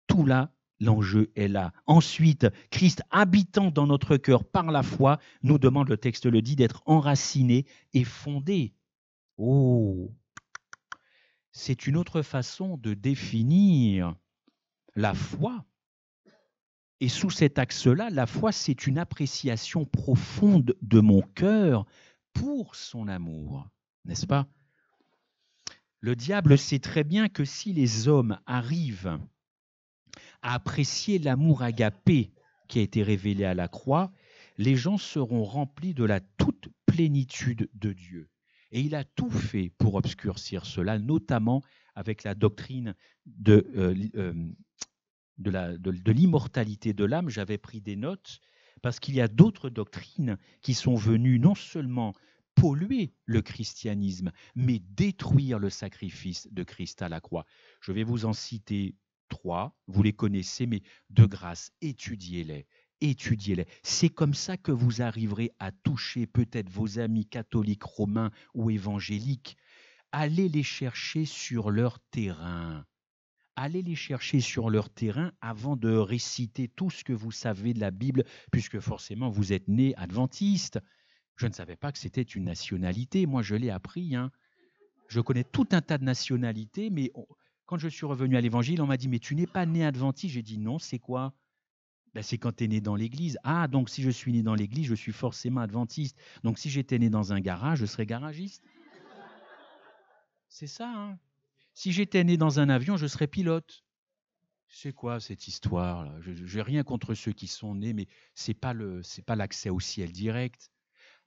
Tout là, l'enjeu est là. Ensuite, Christ habitant dans notre cœur par la foi, nous demande, le texte le dit, d'être enraciné et fondé. Oh, c'est une autre façon de définir la foi. Et sous cet axe-là, la foi, c'est une appréciation profonde de mon cœur pour son amour, n'est-ce pas? Le diable sait très bien que si les hommes arrivent à apprécier l'amour agapé qui a été révélé à la croix, les gens seront remplis de la toute plénitude de Dieu. Et il a tout fait pour obscurcir cela, notamment avec la doctrine de l'immortalité de l'âme. J'avais pris des notes parce qu'il y a d'autres doctrines qui sont venues non seulement polluer le christianisme, mais détruire le sacrifice de Christ à la croix. Je vais vous en citer 3, vous les connaissez, mais de grâce, étudiez-les. Étudiez-les. C'est comme ça que vous arriverez à toucher peut-être vos amis catholiques, romains ou évangéliques. Allez les chercher sur leur terrain. Allez les chercher sur leur terrain avant de réciter tout ce que vous savez de la Bible, puisque forcément vous êtes né adventiste. Je ne savais pas que c'était une nationalité. Moi, je l'ai appris. Hein. Je connais tout un tas de nationalités, mais quand je suis revenu à l'Évangile, on m'a dit, mais tu n'es pas né adventiste. J'ai dit, non, c'est quoi? Ben, c'est quand tu es né dans l'église. Ah, donc si je suis né dans l'église, je suis forcément adventiste. Donc si j'étais né dans un garage, je serais garagiste. C'est ça, hein. Si j'étais né dans un avion, je serais pilote. C'est quoi cette histoire-là? Je n'ai rien contre ceux qui sont nés, mais c'est pas l'accès au ciel direct.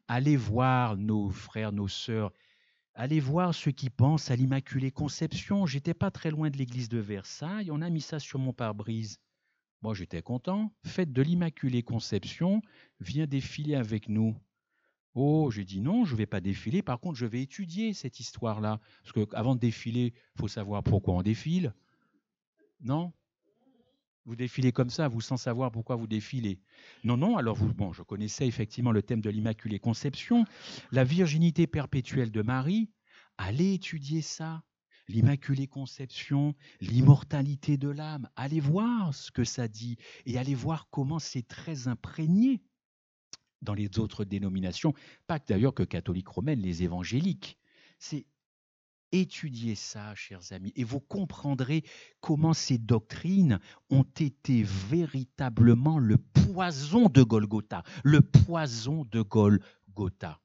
Allez voir nos frères, nos sœurs. Allez voir ceux qui pensent à l'Immaculée Conception. J'étais pas très loin de l'église de Versailles. On a mis ça sur mon pare-brise. Moi, j'étais content. Fête de l'Immaculée Conception, viens défiler avec nous. Oh, j'ai dit non, je ne vais pas défiler. Par contre, je vais étudier cette histoire-là. Parce qu'avant de défiler, il faut savoir pourquoi on défile. Non? Vous défilez comme ça, vous sans savoir pourquoi vous défilez. Non, non, alors bon, je connaissais effectivement le thème de l'Immaculée Conception, la virginité perpétuelle de Marie. Allez étudier ça. L'Immaculée Conception, l'immortalité de l'âme. Allez voir ce que ça dit et allez voir comment c'est très imprégné dans les autres dénominations, pas d'ailleurs que catholiques romaines, les évangéliques. C'est étudier ça, chers amis, et vous comprendrez comment ces doctrines ont été véritablement le poison de Golgotha, le poison de Golgotha.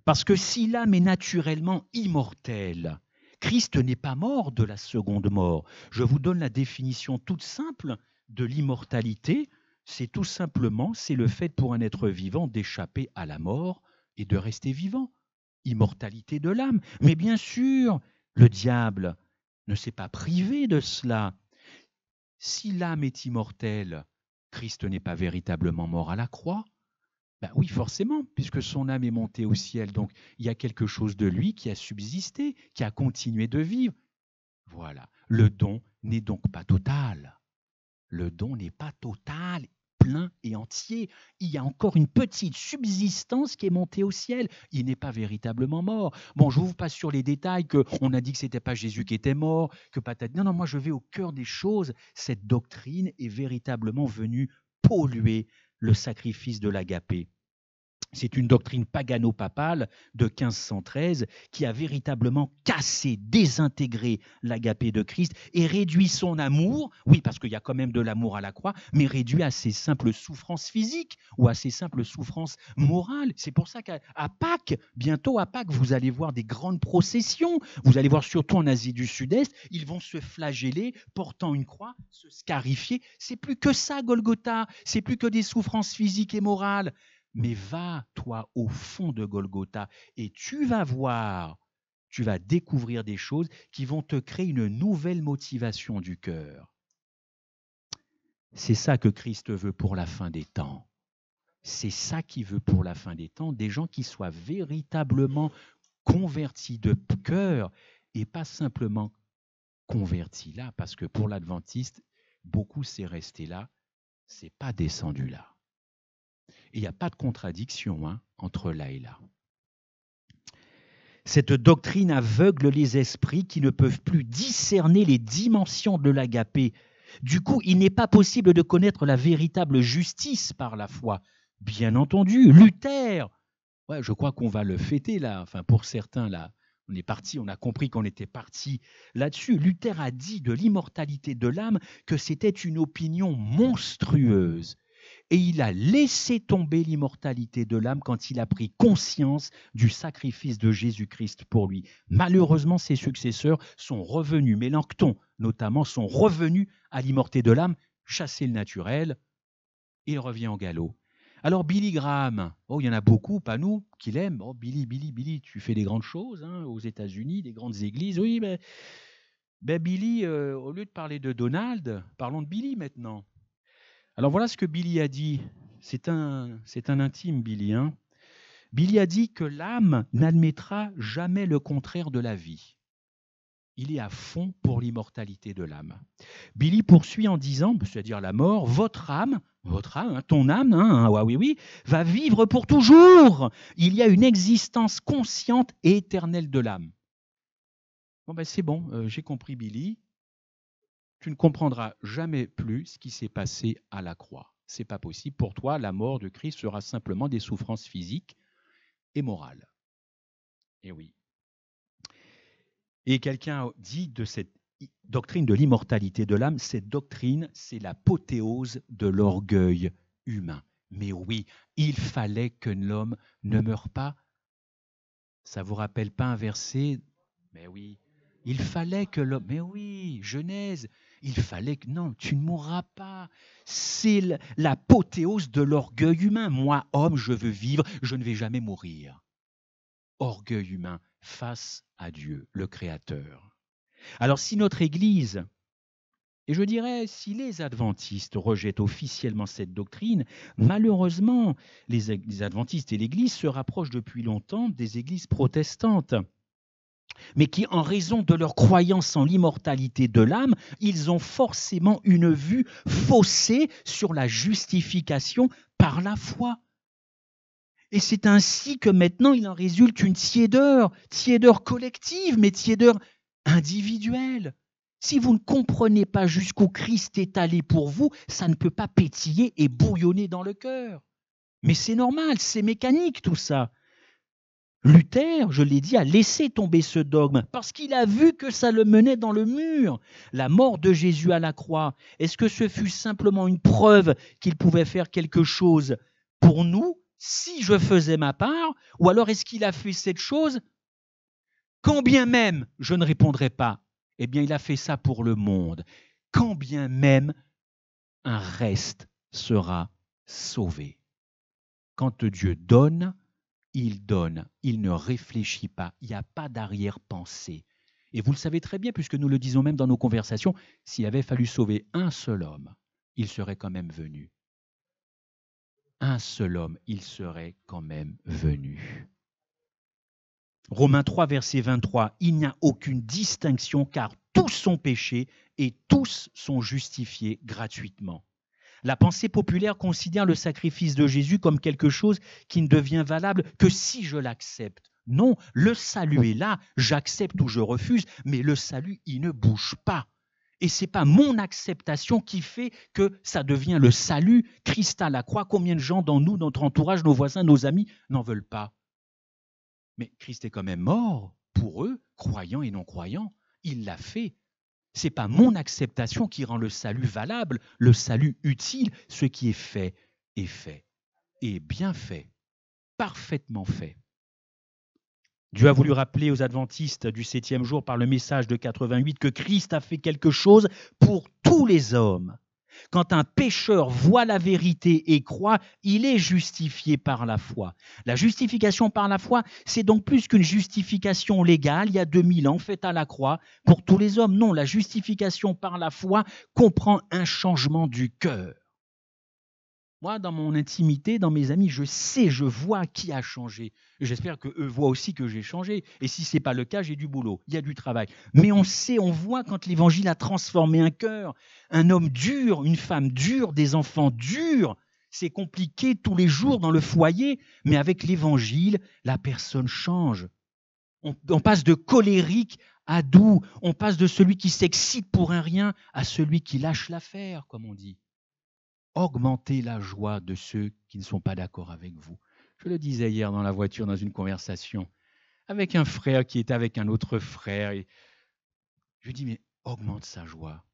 Parce que si l'âme est naturellement immortelle, Christ n'est pas mort de la seconde mort. Je vous donne la définition toute simple de l'immortalité. C'est tout simplement, c'est le fait pour un être vivant d'échapper à la mort et de rester vivant. Immortalité de l'âme. Mais bien sûr, le diable ne s'est pas privé de cela. Si l'âme est immortelle, Christ n'est pas véritablement mort à la croix. Ben oui, forcément, puisque son âme est montée au ciel. Donc, il y a quelque chose de lui qui a subsisté, qui a continué de vivre. Voilà. Le don n'est donc pas total. Le don n'est pas total, plein et entier. Il y a encore une petite subsistance qui est montée au ciel. Il n'est pas véritablement mort. Bon, je ne vous passe sur les détails, qu'on a dit que ce n'était pas Jésus qui était mort, que peut-être... Non, non, moi je vais au cœur des choses. Cette doctrine est véritablement venue polluer le sacrifice de l'agapé. C'est une doctrine pagano-papale de 1513 qui a véritablement cassé, désintégré l'agapé de Christ et réduit son amour, oui parce qu'il y a quand même de l'amour à la croix, mais réduit à ses simples souffrances physiques ou à ses simples souffrances morales. C'est pour ça qu'à Pâques, bientôt à Pâques, vous allez voir des grandes processions, vous allez voir surtout en Asie du Sud-Est, ils vont se flageller portant une croix, se scarifier. C'est plus que ça Golgotha, c'est plus que des souffrances physiques et morales. Mais va, toi, au fond de Golgotha et tu vas voir, tu vas découvrir des choses qui vont te créer une nouvelle motivation du cœur. C'est ça que Christ veut pour la fin des temps. C'est ça qu'il veut pour la fin des temps, des gens qui soient véritablement convertis de cœur et pas simplement convertis là, parce que pour l'adventiste, beaucoup c'est resté là, c'est pas descendu là. Et il n'y a pas de contradiction entre là et là. Cette doctrine aveugle les esprits qui ne peuvent plus discerner les dimensions de l'agapé. Du coup, il n'est pas possible de connaître la véritable justice par la foi. Bien entendu, Luther, ouais, je crois qu'on va le fêter là, enfin pour certains là, on est parti, on a compris qu'on était parti là-dessus. Luther a dit de l'immortalité de l'âme que c'était une opinion monstrueuse. Et il a laissé tomber l'immortalité de l'âme quand il a pris conscience du sacrifice de Jésus-Christ pour lui. Malheureusement, ses successeurs sont revenus, Mélenchon notamment, sont revenus à l'immortalité de l'âme, chasser le naturel, et il revient en galop. Alors Billy Graham, oh, il y en a beaucoup, pas nous, qui l'aiment. Oh, Billy, tu fais des grandes choses aux États-Unis, des grandes églises. Oui, mais Billy, au lieu de parler de Donald, parlons de Billy maintenant. Alors voilà ce que Billy a dit. C'est un intime, Billy. Billy a dit que l'âme n'admettra jamais le contraire de la vie. Il est à fond pour l'immortalité de l'âme. Billy poursuit en disant, c'est-à-dire la mort, votre âme, ton âme, oui, va vivre pour toujours. Il y a une existence consciente et éternelle de l'âme. Bon, c'est bon, j'ai compris, Billy. Tu ne comprendras jamais plus ce qui s'est passé à la croix. C'est pas possible. Pour toi, la mort de Christ sera simplement des souffrances physiques et morales. Et oui. Et quelqu'un dit de cette doctrine de l'immortalité de l'âme, cette doctrine, c'est l'apothéose de l'orgueil humain. Mais oui, il fallait que l'homme ne meure pas. Ça vous rappelle pas un verset? Mais oui. Il fallait que l'homme... Mais oui, Genèse. Il fallait que... Non, tu ne mourras pas. C'est l'apothéose de l'orgueil humain. Moi, homme, je veux vivre, je ne vais jamais mourir. Orgueil humain face à Dieu, le Créateur. Alors si notre Église, et je dirais si les adventistes rejettent officiellement cette doctrine, malheureusement, les adventistes et l'Église se rapprochent depuis longtemps des églises protestantes, mais qui, en raison de leur croyance en l'immortalité de l'âme, ils ont forcément une vue faussée sur la justification par la foi. Et c'est ainsi que maintenant il en résulte une tiédeur collective, mais tiédeur individuelle. Si vous ne comprenez pas jusqu'où Christ est allé pour vous, ça ne peut pas pétiller et bouillonner dans le cœur. Mais c'est normal, c'est mécanique tout ça. Luther, je l'ai dit, a laissé tomber ce dogme parce qu'il a vu que ça le menait dans le mur. La mort de Jésus à la croix, est-ce que ce fut simplement une preuve qu'il pouvait faire quelque chose pour nous si je faisais ma part, ou alors est-ce qu'il a fait cette chose quand bien même je ne répondrai pas? Eh bien, il a fait ça pour le monde. Quand bien même un reste sera sauvé. Quand Dieu donne, il ne réfléchit pas, il n'y a pas d'arrière-pensée. Et vous le savez très bien, puisque nous le disons même dans nos conversations, s'il avait fallu sauver un seul homme, il serait quand même venu. Un seul homme, il serait quand même venu. Romains 3, verset 23, il n'y a aucune distinction car tous sont péchés et tous sont justifiés gratuitement. La pensée populaire considère le sacrifice de Jésus comme quelque chose qui ne devient valable que si je l'accepte. Non, le salut est là, j'accepte ou je refuse, mais le salut, il ne bouge pas. Et ce n'est pas mon acceptation qui fait que ça devient le salut. Christ à la croix, combien de gens dans nous, notre entourage, nos voisins, nos amis, n'en veulent pas? Mais Christ est quand même mort pour eux, croyants et non-croyants. Il l'a fait. Ce n'est pas mon acceptation qui rend le salut valable, le salut utile. Ce qui est fait, et bien fait, parfaitement fait. Dieu a voulu rappeler aux adventistes du 7e jour par le message de 88 que Christ a fait quelque chose pour tous les hommes. Quand un pécheur voit la vérité et croit, il est justifié par la foi. La justification par la foi, c'est donc plus qu'une justification légale, il y a 2000 ans, faite à la croix, pour tous les hommes. Non, la justification par la foi comprend un changement du cœur. Moi, dans mon intimité, dans mes amis, je sais, je vois qui a changé. J'espère qu'eux voient aussi que j'ai changé. Et si ce n'est pas le cas, j'ai du boulot, il y a du travail. Mais on sait, on voit quand l'Évangile a transformé un cœur, un homme dur, une femme dure, des enfants durs. C'est compliqué tous les jours dans le foyer, mais avec l'Évangile, la personne change. On passe de colérique à doux. On passe de celui qui s'excite pour un rien à celui qui lâche l'affaire, comme on dit. Augmentez la joie de ceux qui ne sont pas d'accord avec vous. Je le disais hier dans la voiture, dans une conversation, avec un frère qui était avec un autre frère. Et je lui dis, mais augmente sa joie.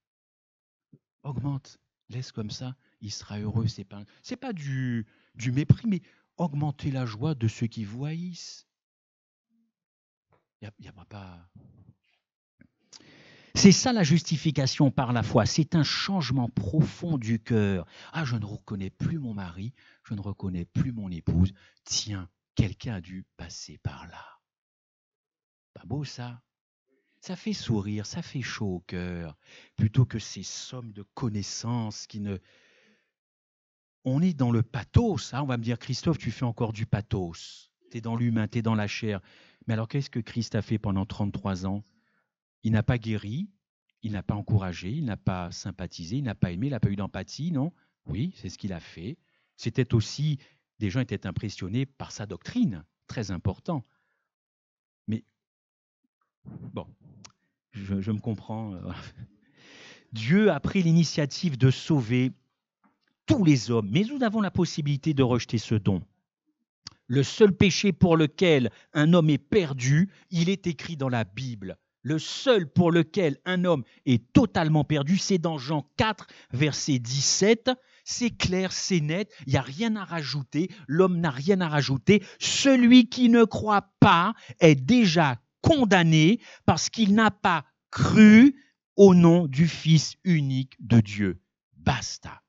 Augmente, laisse comme ça, il sera heureux. C'est pas du mépris, mais augmentez la joie de ceux qui vous haïssent. Il n'y a pas... C'est ça la justification par la foi, c'est un changement profond du cœur. Ah, je ne reconnais plus mon mari, je ne reconnais plus mon épouse. Tiens, quelqu'un a dû passer par là. Pas beau ça? Ça fait sourire, ça fait chaud au cœur, plutôt que ces sommes de connaissances qui ne... On est dans le pathos, hein. On va me dire, Christophe, tu fais encore du pathos. Tu es dans l'humain, tu es dans la chair. Mais alors, qu'est-ce que Christ a fait pendant 33 ans? Il n'a pas guéri, il n'a pas encouragé, il n'a pas sympathisé, il n'a pas aimé, il n'a pas eu d'empathie, non? Oui, c'est ce qu'il a fait. C'était aussi, des gens étaient impressionnés par sa doctrine, très important. Mais, bon, je me comprends. Dieu a pris l'initiative de sauver tous les hommes, mais nous avons la possibilité de rejeter ce don. Le seul péché pour lequel un homme est perdu, il est écrit dans la Bible. Le seul pour lequel un homme est totalement perdu, c'est dans Jean 4, verset 17. C'est clair, c'est net, il n'y a rien à rajouter, l'homme n'a rien à rajouter. Celui qui ne croit pas est déjà condamné parce qu'il n'a pas cru au nom du Fils unique de Dieu. Basta.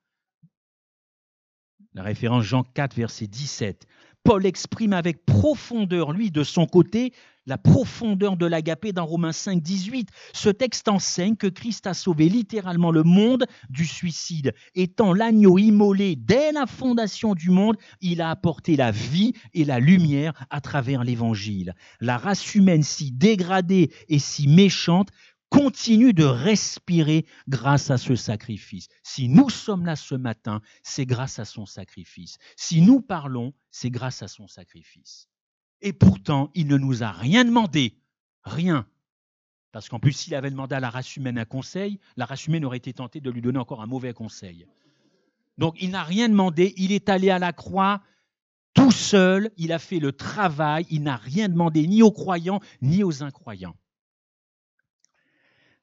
La référence Jean 4, verset 17. Paul exprime avec profondeur, lui, de son côté, la profondeur de l'agapé dans Romains 5, 18. Ce texte enseigne que Christ a sauvé littéralement le monde du suicide. Étant l'agneau immolé dès la fondation du monde, il a apporté la vie et la lumière à travers l'évangile. La race humaine si dégradée et si méchante continue de respirer grâce à ce sacrifice. Si nous sommes là ce matin, c'est grâce à son sacrifice. Si nous parlons, c'est grâce à son sacrifice. Et pourtant, il ne nous a rien demandé. Rien. Parce qu'en plus, s'il avait demandé à la race humaine un conseil, la race humaine aurait été tentée de lui donner encore un mauvais conseil. Donc, il n'a rien demandé. Il est allé à la croix tout seul. Il a fait le travail. Il n'a rien demandé ni aux croyants, ni aux incroyants.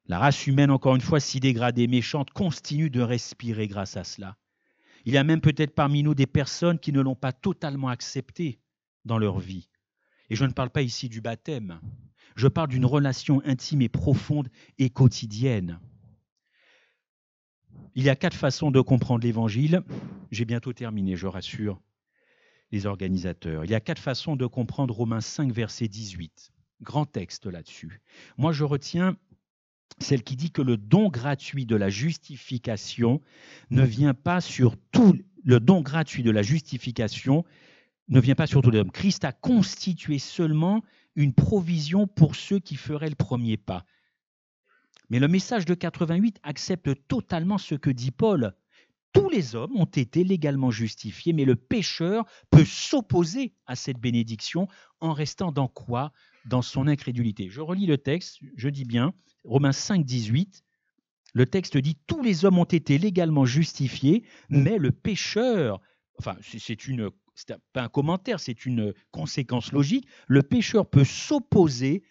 La race humaine, encore une fois, si dégradée, méchante, continue de respirer grâce à cela. Il y a même peut-être parmi nous des personnes qui ne l'ont pas totalement accepté dans leur vie. Et je ne parle pas ici du baptême. Je parle d'une relation intime et profonde et quotidienne. Il y a 4 façons de comprendre l'Évangile. J'ai bientôt terminé, je rassure les organisateurs. Il y a 4 façons de comprendre Romains 5, verset 18. Grand texte là-dessus. Moi, je retiens celle qui dit que le don gratuit de la justification ne vient pas sur tout. Le don gratuit de la justification ne vient pas sur tous les hommes. Christ a constitué seulement une provision pour ceux qui feraient le premier pas. Mais le message de 88 accepte totalement ce que dit Paul. Tous les hommes ont été légalement justifiés, mais le pécheur peut s'opposer à cette bénédiction en restant dans quoi? Dans son incrédulité. Je relis le texte, je dis bien, Romains 5, 18, le texte dit « Tous les hommes ont été légalement justifiés, mais le pécheur… » Enfin, c'est pas un commentaire, c'est une conséquence logique. Le pécheur peut s'opposer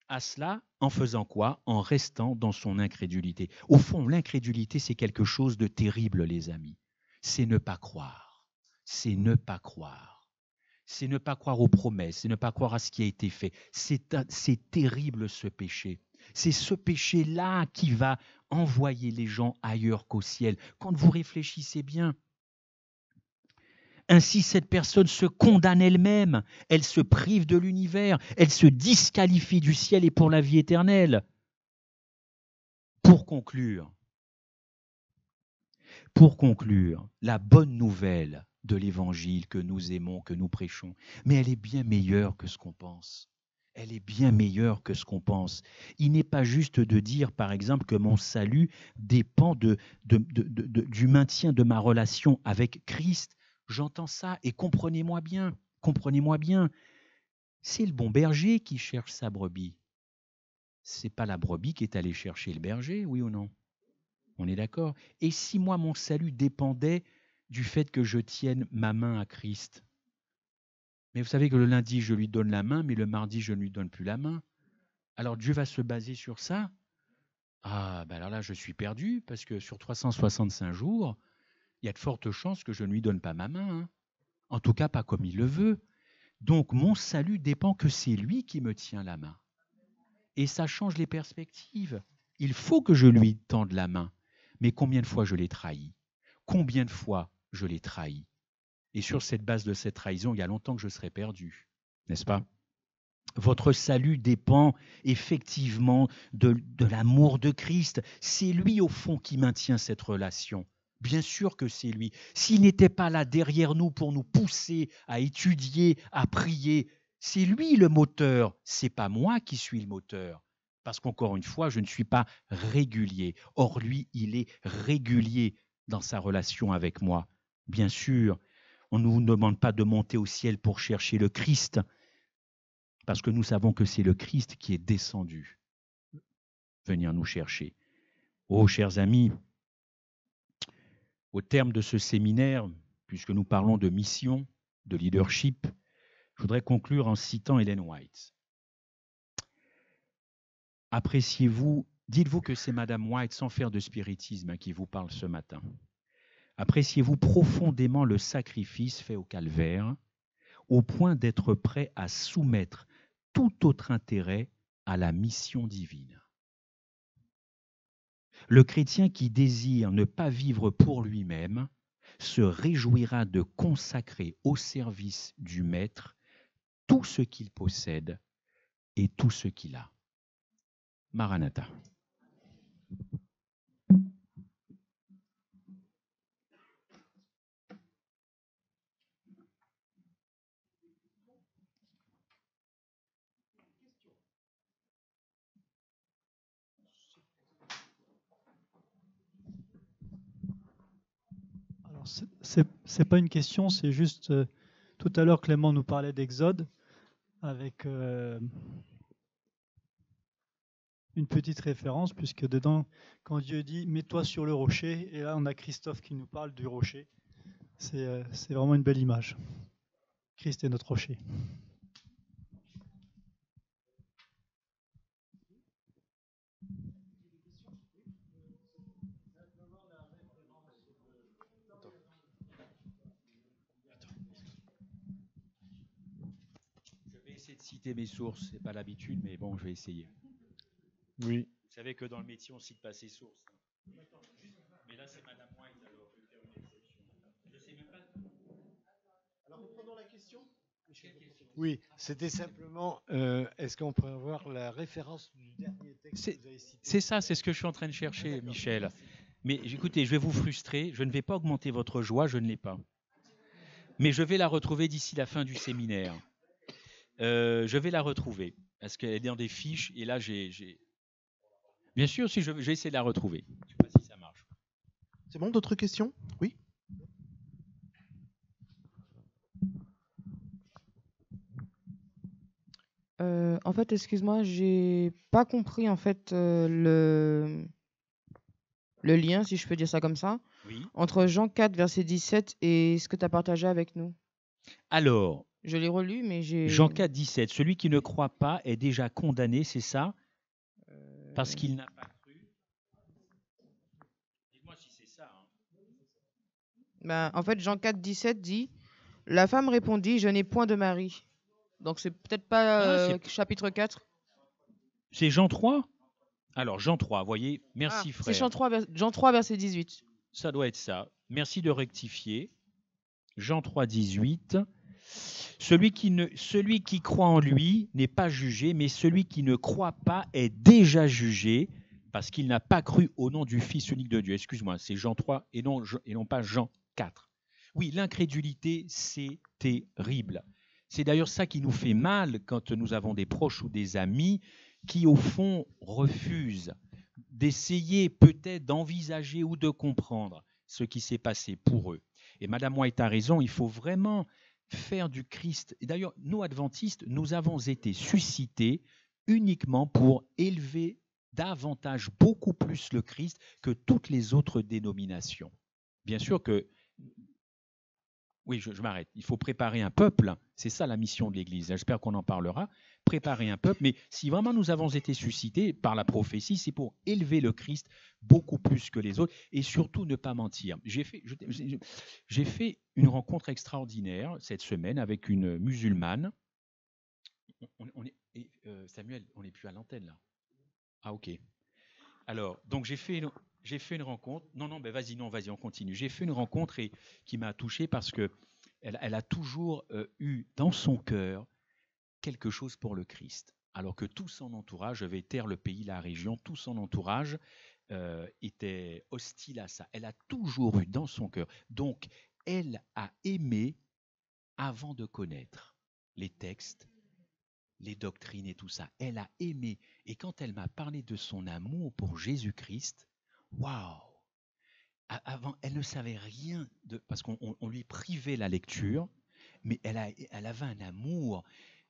à cela en faisant quoi? En restant dans son incrédulité. Au fond, l'incrédulité, c'est quelque chose de terrible, les amis. C'est ne pas croire. C'est ne pas croire. C'est ne pas croire aux promesses, c'est ne pas croire à ce qui a été fait. C'est terrible ce péché. C'est ce péché-là qui va envoyer les gens ailleurs qu'au ciel. Quand vous réfléchissez bien. Ainsi, cette personne se condamne elle-même, elle se prive de l'univers, elle se disqualifie du ciel et pour la vie éternelle. Pour conclure, la bonne nouvelle de l'Évangile que nous aimons, que nous prêchons, mais elle est bien meilleure que ce qu'on pense. Elle est bien meilleure que ce qu'on pense. Il n'est pas juste de dire, par exemple, que mon salut dépend du maintien de ma relation avec Christ. J'entends ça et comprenez-moi bien. C'est le bon berger qui cherche sa brebis. C'est pas la brebis qui est allée chercher le berger, oui ou non? On est d'accord? Et si moi, mon salut dépendait du fait que je tienne ma main à Christ? Mais vous savez que le lundi, je lui donne la main, mais le mardi, je ne lui donne plus la main. Alors Dieu va se baser sur ça? Ah, ben alors là, je suis perdu, parce que sur 365 jours, il y a de fortes chances que je ne lui donne pas ma main. Hein. En tout cas, pas comme il le veut. Donc, mon salut dépend que c'est lui qui me tient la main. Et ça change les perspectives. Il faut que je lui tende la main. Mais combien de fois je l'ai trahi? Combien de fois je l'ai trahi? Et sur cette base de cette trahison, il y a longtemps que je serais perdu, n'est-ce pas? Votre salut dépend effectivement de l'amour de Christ. C'est lui, au fond, qui maintient cette relation. Bien sûr que c'est lui. S'il n'était pas là derrière nous pour nous pousser à étudier, à prier, c'est lui le moteur. C'est pas moi qui suis le moteur. Parce qu'encore une fois, je ne suis pas régulier. Or, lui, il est régulier dans sa relation avec moi. Bien sûr, on ne nous demande pas de monter au ciel pour chercher le Christ, parce que nous savons que c'est le Christ qui est descendu venir nous chercher. Oh, chers amis, Au terme de ce séminaire, puisque nous parlons de mission, de leadership, je voudrais conclure en citant Ellen White. Appréciez-vous, dites-vous que c'est Madame White, sans faire de spiritisme, qui vous parle ce matin. Appréciez-vous profondément le sacrifice fait au calvaire, au point d'être prêt à soumettre tout autre intérêt à la mission divine. Le chrétien qui désire ne pas vivre pour lui-même se réjouira de consacrer au service du Maître tout ce qu'il possède et tout ce qu'il a. Maranatha. Alors, c'est pas une question, c'est juste, tout à l'heure Clément nous parlait d'Exode, avec une petite référence, puisque dedans, quand Dieu dit « mets-toi sur le rocher », et là on a Christophe qui nous parle du rocher. C'est vraiment une belle image. Christ est notre rocher. Je vais essayer de citer mes sources, c'est pas l'habitude, mais bon, je vais essayer. Oui. Vous savez que dans le métier, on ne cite pas ses sources. Mais là, c'est Madame White, alors je vais faire une exception. Je sais même pas. Alors, reprenons la question. Oui, c'était simplement, est-ce qu'on pourrait avoir la référence du dernier texte que vous avez cité? C'est ça, c'est ce que je suis en train de chercher, Michel. Mais écoutez, je vais vous frustrer, je ne vais pas augmenter votre joie, je ne l'ai pas. Mais je vais la retrouver d'ici la fin du séminaire. Je vais la retrouver, parce qu'elle est dans des fiches, et là, j'ai... Bien sûr, si je vais essayer de la retrouver. Je ne sais pas si ça marche. C'est bon, d'autres questions? Oui. En fait, excuse-moi, j'ai pas compris en fait le lien, si je peux dire ça comme ça, Oui. entre Jean 4, verset 17 et ce que tu as partagé avec nous. Alors, Je l'ai relu, mais j'ai... Jean 4, 17, celui qui ne croit pas est déjà condamné, c'est ça? Parce qu'il n'a pas cru. Dites-moi si c'est ça. Ben, en fait, Jean 4, 17 dit « La femme répondit, je n'ai point de mari. » Donc, c'est peut-être pas chapitre 4. C'est Jean 3? Alors, Jean 3, voyez, merci frère. C'est Jean 3, verset 18. Ça doit être ça. Merci de rectifier. Jean 3, 18. Celui qui croit en lui n'est pas jugé, mais celui qui ne croit pas est déjà jugé parce qu'il n'a pas cru au nom du Fils unique de Dieu. Excuse-moi, c'est Jean 3 et non pas Jean 4. Oui, l'incrédulité, c'est terrible. C'est d'ailleurs ça qui nous fait mal quand nous avons des proches ou des amis qui, au fond, refusent d'essayer peut-être d'envisager ou de comprendre ce qui s'est passé pour eux. Et Madame White a raison, il faut vraiment faire du Christ. Et d'ailleurs, nous, adventistes, nous avons été suscités uniquement pour élever davantage, beaucoup plus le Christ que toutes les autres dénominations. Bien sûr que... Oui, je m'arrête. Il faut préparer un peuple. C'est ça la mission de l'Église. J'espère qu'on en parlera. Préparer un peuple. Mais si vraiment nous avons été suscités par la prophétie, c'est pour élever le Christ beaucoup plus que les autres et surtout ne pas mentir. J'ai fait une rencontre extraordinaire cette semaine avec une musulmane. Samuel, on n'est plus à l'antenne là. Ah ok. Alors, donc j'ai fait une rencontre. Non, ben vas-y, on continue. J'ai fait une rencontre qui m'a touché parce que elle a toujours eu dans son cœur quelque chose pour le Christ. Alors que tout son entourage, je vais taire le pays, la région, tout son entourage était hostile à ça. Elle a toujours eu dans son cœur. Donc, elle a aimé avant de connaître les textes, les doctrines et tout ça. Elle a aimé. Et quand elle m'a parlé de son amour pour Jésus-Christ, waouh! Avant, elle ne savait rien parce qu'on lui privait la lecture, mais elle avait un amour.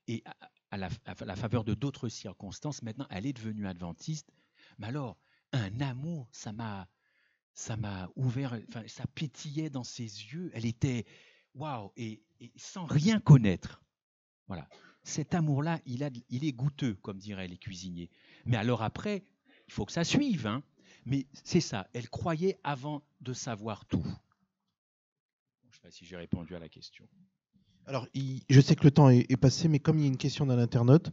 Et à la faveur de d'autres circonstances, maintenant, elle est devenue adventiste. Mais alors, un amour, ça m'a ça m'a ouvert, enfin, ça pétillait dans ses yeux. Elle était waouh, et sans rien connaître. Voilà. Cet amour-là, il est goûteux, comme diraient les cuisiniers. Mais alors après, il faut que ça suive. Hein. Mais c'est ça, elle croyait avant de savoir tout. Je ne sais pas si j'ai répondu à la question. Alors, je sais que le temps est passé, mais comme il y a une question d'un internaute,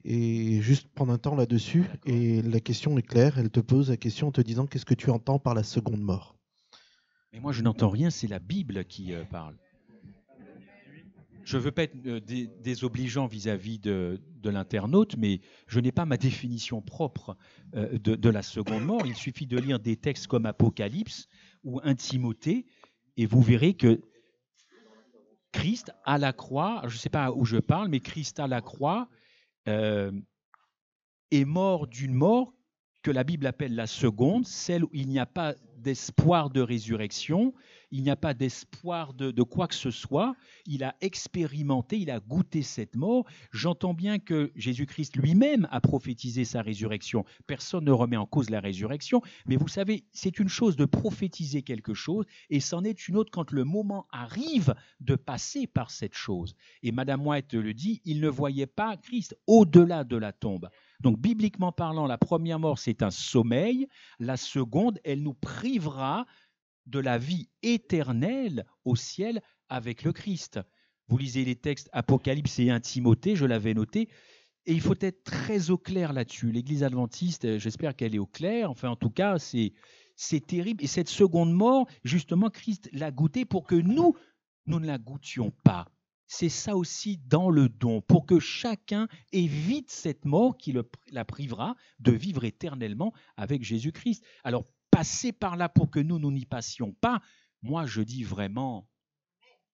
et juste prendre un temps là-dessus, et la question est claire, elle te pose la question en te disant qu'est-ce que tu entends par la seconde mort? Mais moi, je n'entends rien, c'est la Bible qui parle. Je ne veux pas être désobligeant vis-à-vis de l'internaute, mais je n'ai pas ma définition propre de la seconde mort. Il suffit de lire des textes comme Apocalypse ou 1 Timothée, et vous verrez que Christ à la croix, je ne sais pas où je parle, mais Christ à la croix est mort d'une mort que la Bible appelle la seconde, celle où il n'y a pas d'espoir de résurrection, il n'y a pas d'espoir de quoi que ce soit. Il a expérimenté, il a goûté cette mort. J'entends bien que Jésus-Christ lui-même a prophétisé sa résurrection. Personne ne remet en cause la résurrection, mais vous savez, c'est une chose de prophétiser quelque chose, et c'en est une autre quand le moment arrive de passer par cette chose. Et Madame White le dit, il ne voyait pas Christ au-delà de la tombe. Donc, bibliquement parlant, la première mort, c'est un sommeil. La seconde, elle nous privera de la vie éternelle au ciel avec le Christ. Vous lisez les textes Apocalypse et 1 Timothée, je l'avais noté, et il faut être très au clair là-dessus. L'Église adventiste, j'espère qu'elle est au clair. Enfin, en tout cas, c'est terrible. Et cette seconde mort, justement, Christ l'a goûtée pour que nous ne la goûtions pas. C'est ça aussi dans le don, pour que chacun évite cette mort qui la privera de vivre éternellement avec Jésus-Christ. Alors, passer par là pour que nous n'y passions pas, moi je dis vraiment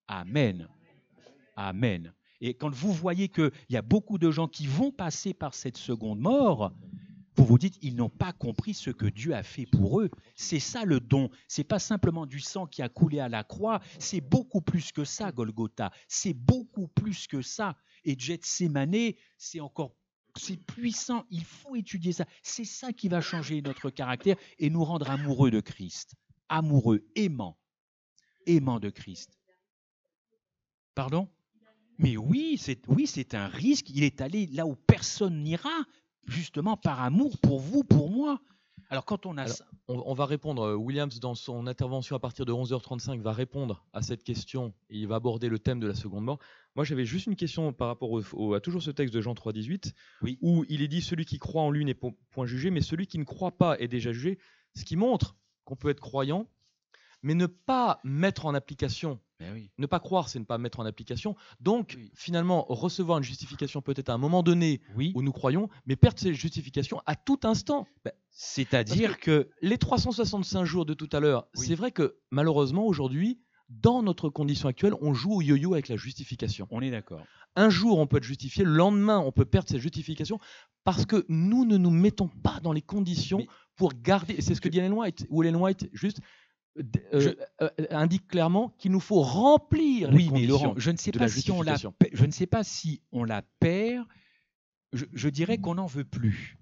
Amen. Amen. Et quand vous voyez qu'il y a beaucoup de gens qui vont passer par cette seconde mort, vous vous dites, ils n'ont pas compris ce que Dieu a fait pour eux. C'est ça le don. Ce n'est pas simplement du sang qui a coulé à la croix, c'est beaucoup plus que ça, Golgotha. C'est beaucoup plus que ça. Et Gethsémane, c'est puissant. Il faut étudier ça. C'est ça qui va changer notre caractère et nous rendre amoureux de Christ. Amoureux, aimant de Christ. Pardon ? Mais oui, c'est un risque. Il est allé là où personne n'ira. Justement par amour pour vous, pour moi. Alors quand on a ça... On va répondre, Williams dans son intervention à partir de 11h35 va répondre à cette question et il va aborder le thème de la seconde mort. Moi j'avais juste une question par rapport à toujours ce texte de Jean 3,18 oui. Où il est dit celui qui croit en lui n'est point jugé, mais celui qui ne croit pas est déjà jugé, ce qui montre qu'on peut être croyant, mais ne pas mettre en application. Oui. Ne pas croire, c'est ne pas mettre en application. Donc, finalement, recevoir une justification peut-être à un moment donné où nous croyons, mais perdre cette justification à tout instant. C'est-à-dire que les 365 jours de tout à l'heure, c'est vrai que malheureusement, aujourd'hui, dans notre condition actuelle, on joue au yo-yo avec la justification. On est d'accord. Un jour, on peut être justifié, le lendemain, on peut perdre cette justification parce que nous ne nous mettons pas dans les conditions pour garder... Et c'est ce que dit Ellen White, ou Ellen White, juste... indique clairement qu'il nous faut remplir les conditions. Mais Laurent, je ne sais pas si on la perd. Je dirais qu'on n'en veut plus.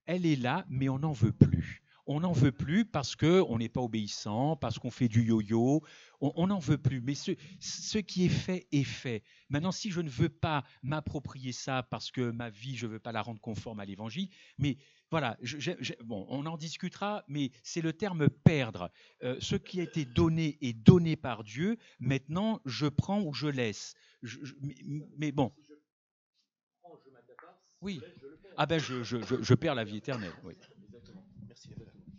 Elle est là, mais on n'en veut plus. On n'en veut plus parce qu'on n'est pas obéissant, parce qu'on fait du yo-yo. On n'en veut plus. Mais ce qui est fait est fait. Maintenant, si je ne veux pas m'approprier ça parce que ma vie, je ne veux pas la rendre conforme à l'Évangile, mais voilà, bon, on en discutera, mais c'est le terme perdre. Ce qui a été donné est donné par Dieu. Maintenant, je prends ou je laisse. Mais bon. Oui. Ah ben, je perds la vie éternelle. Oui.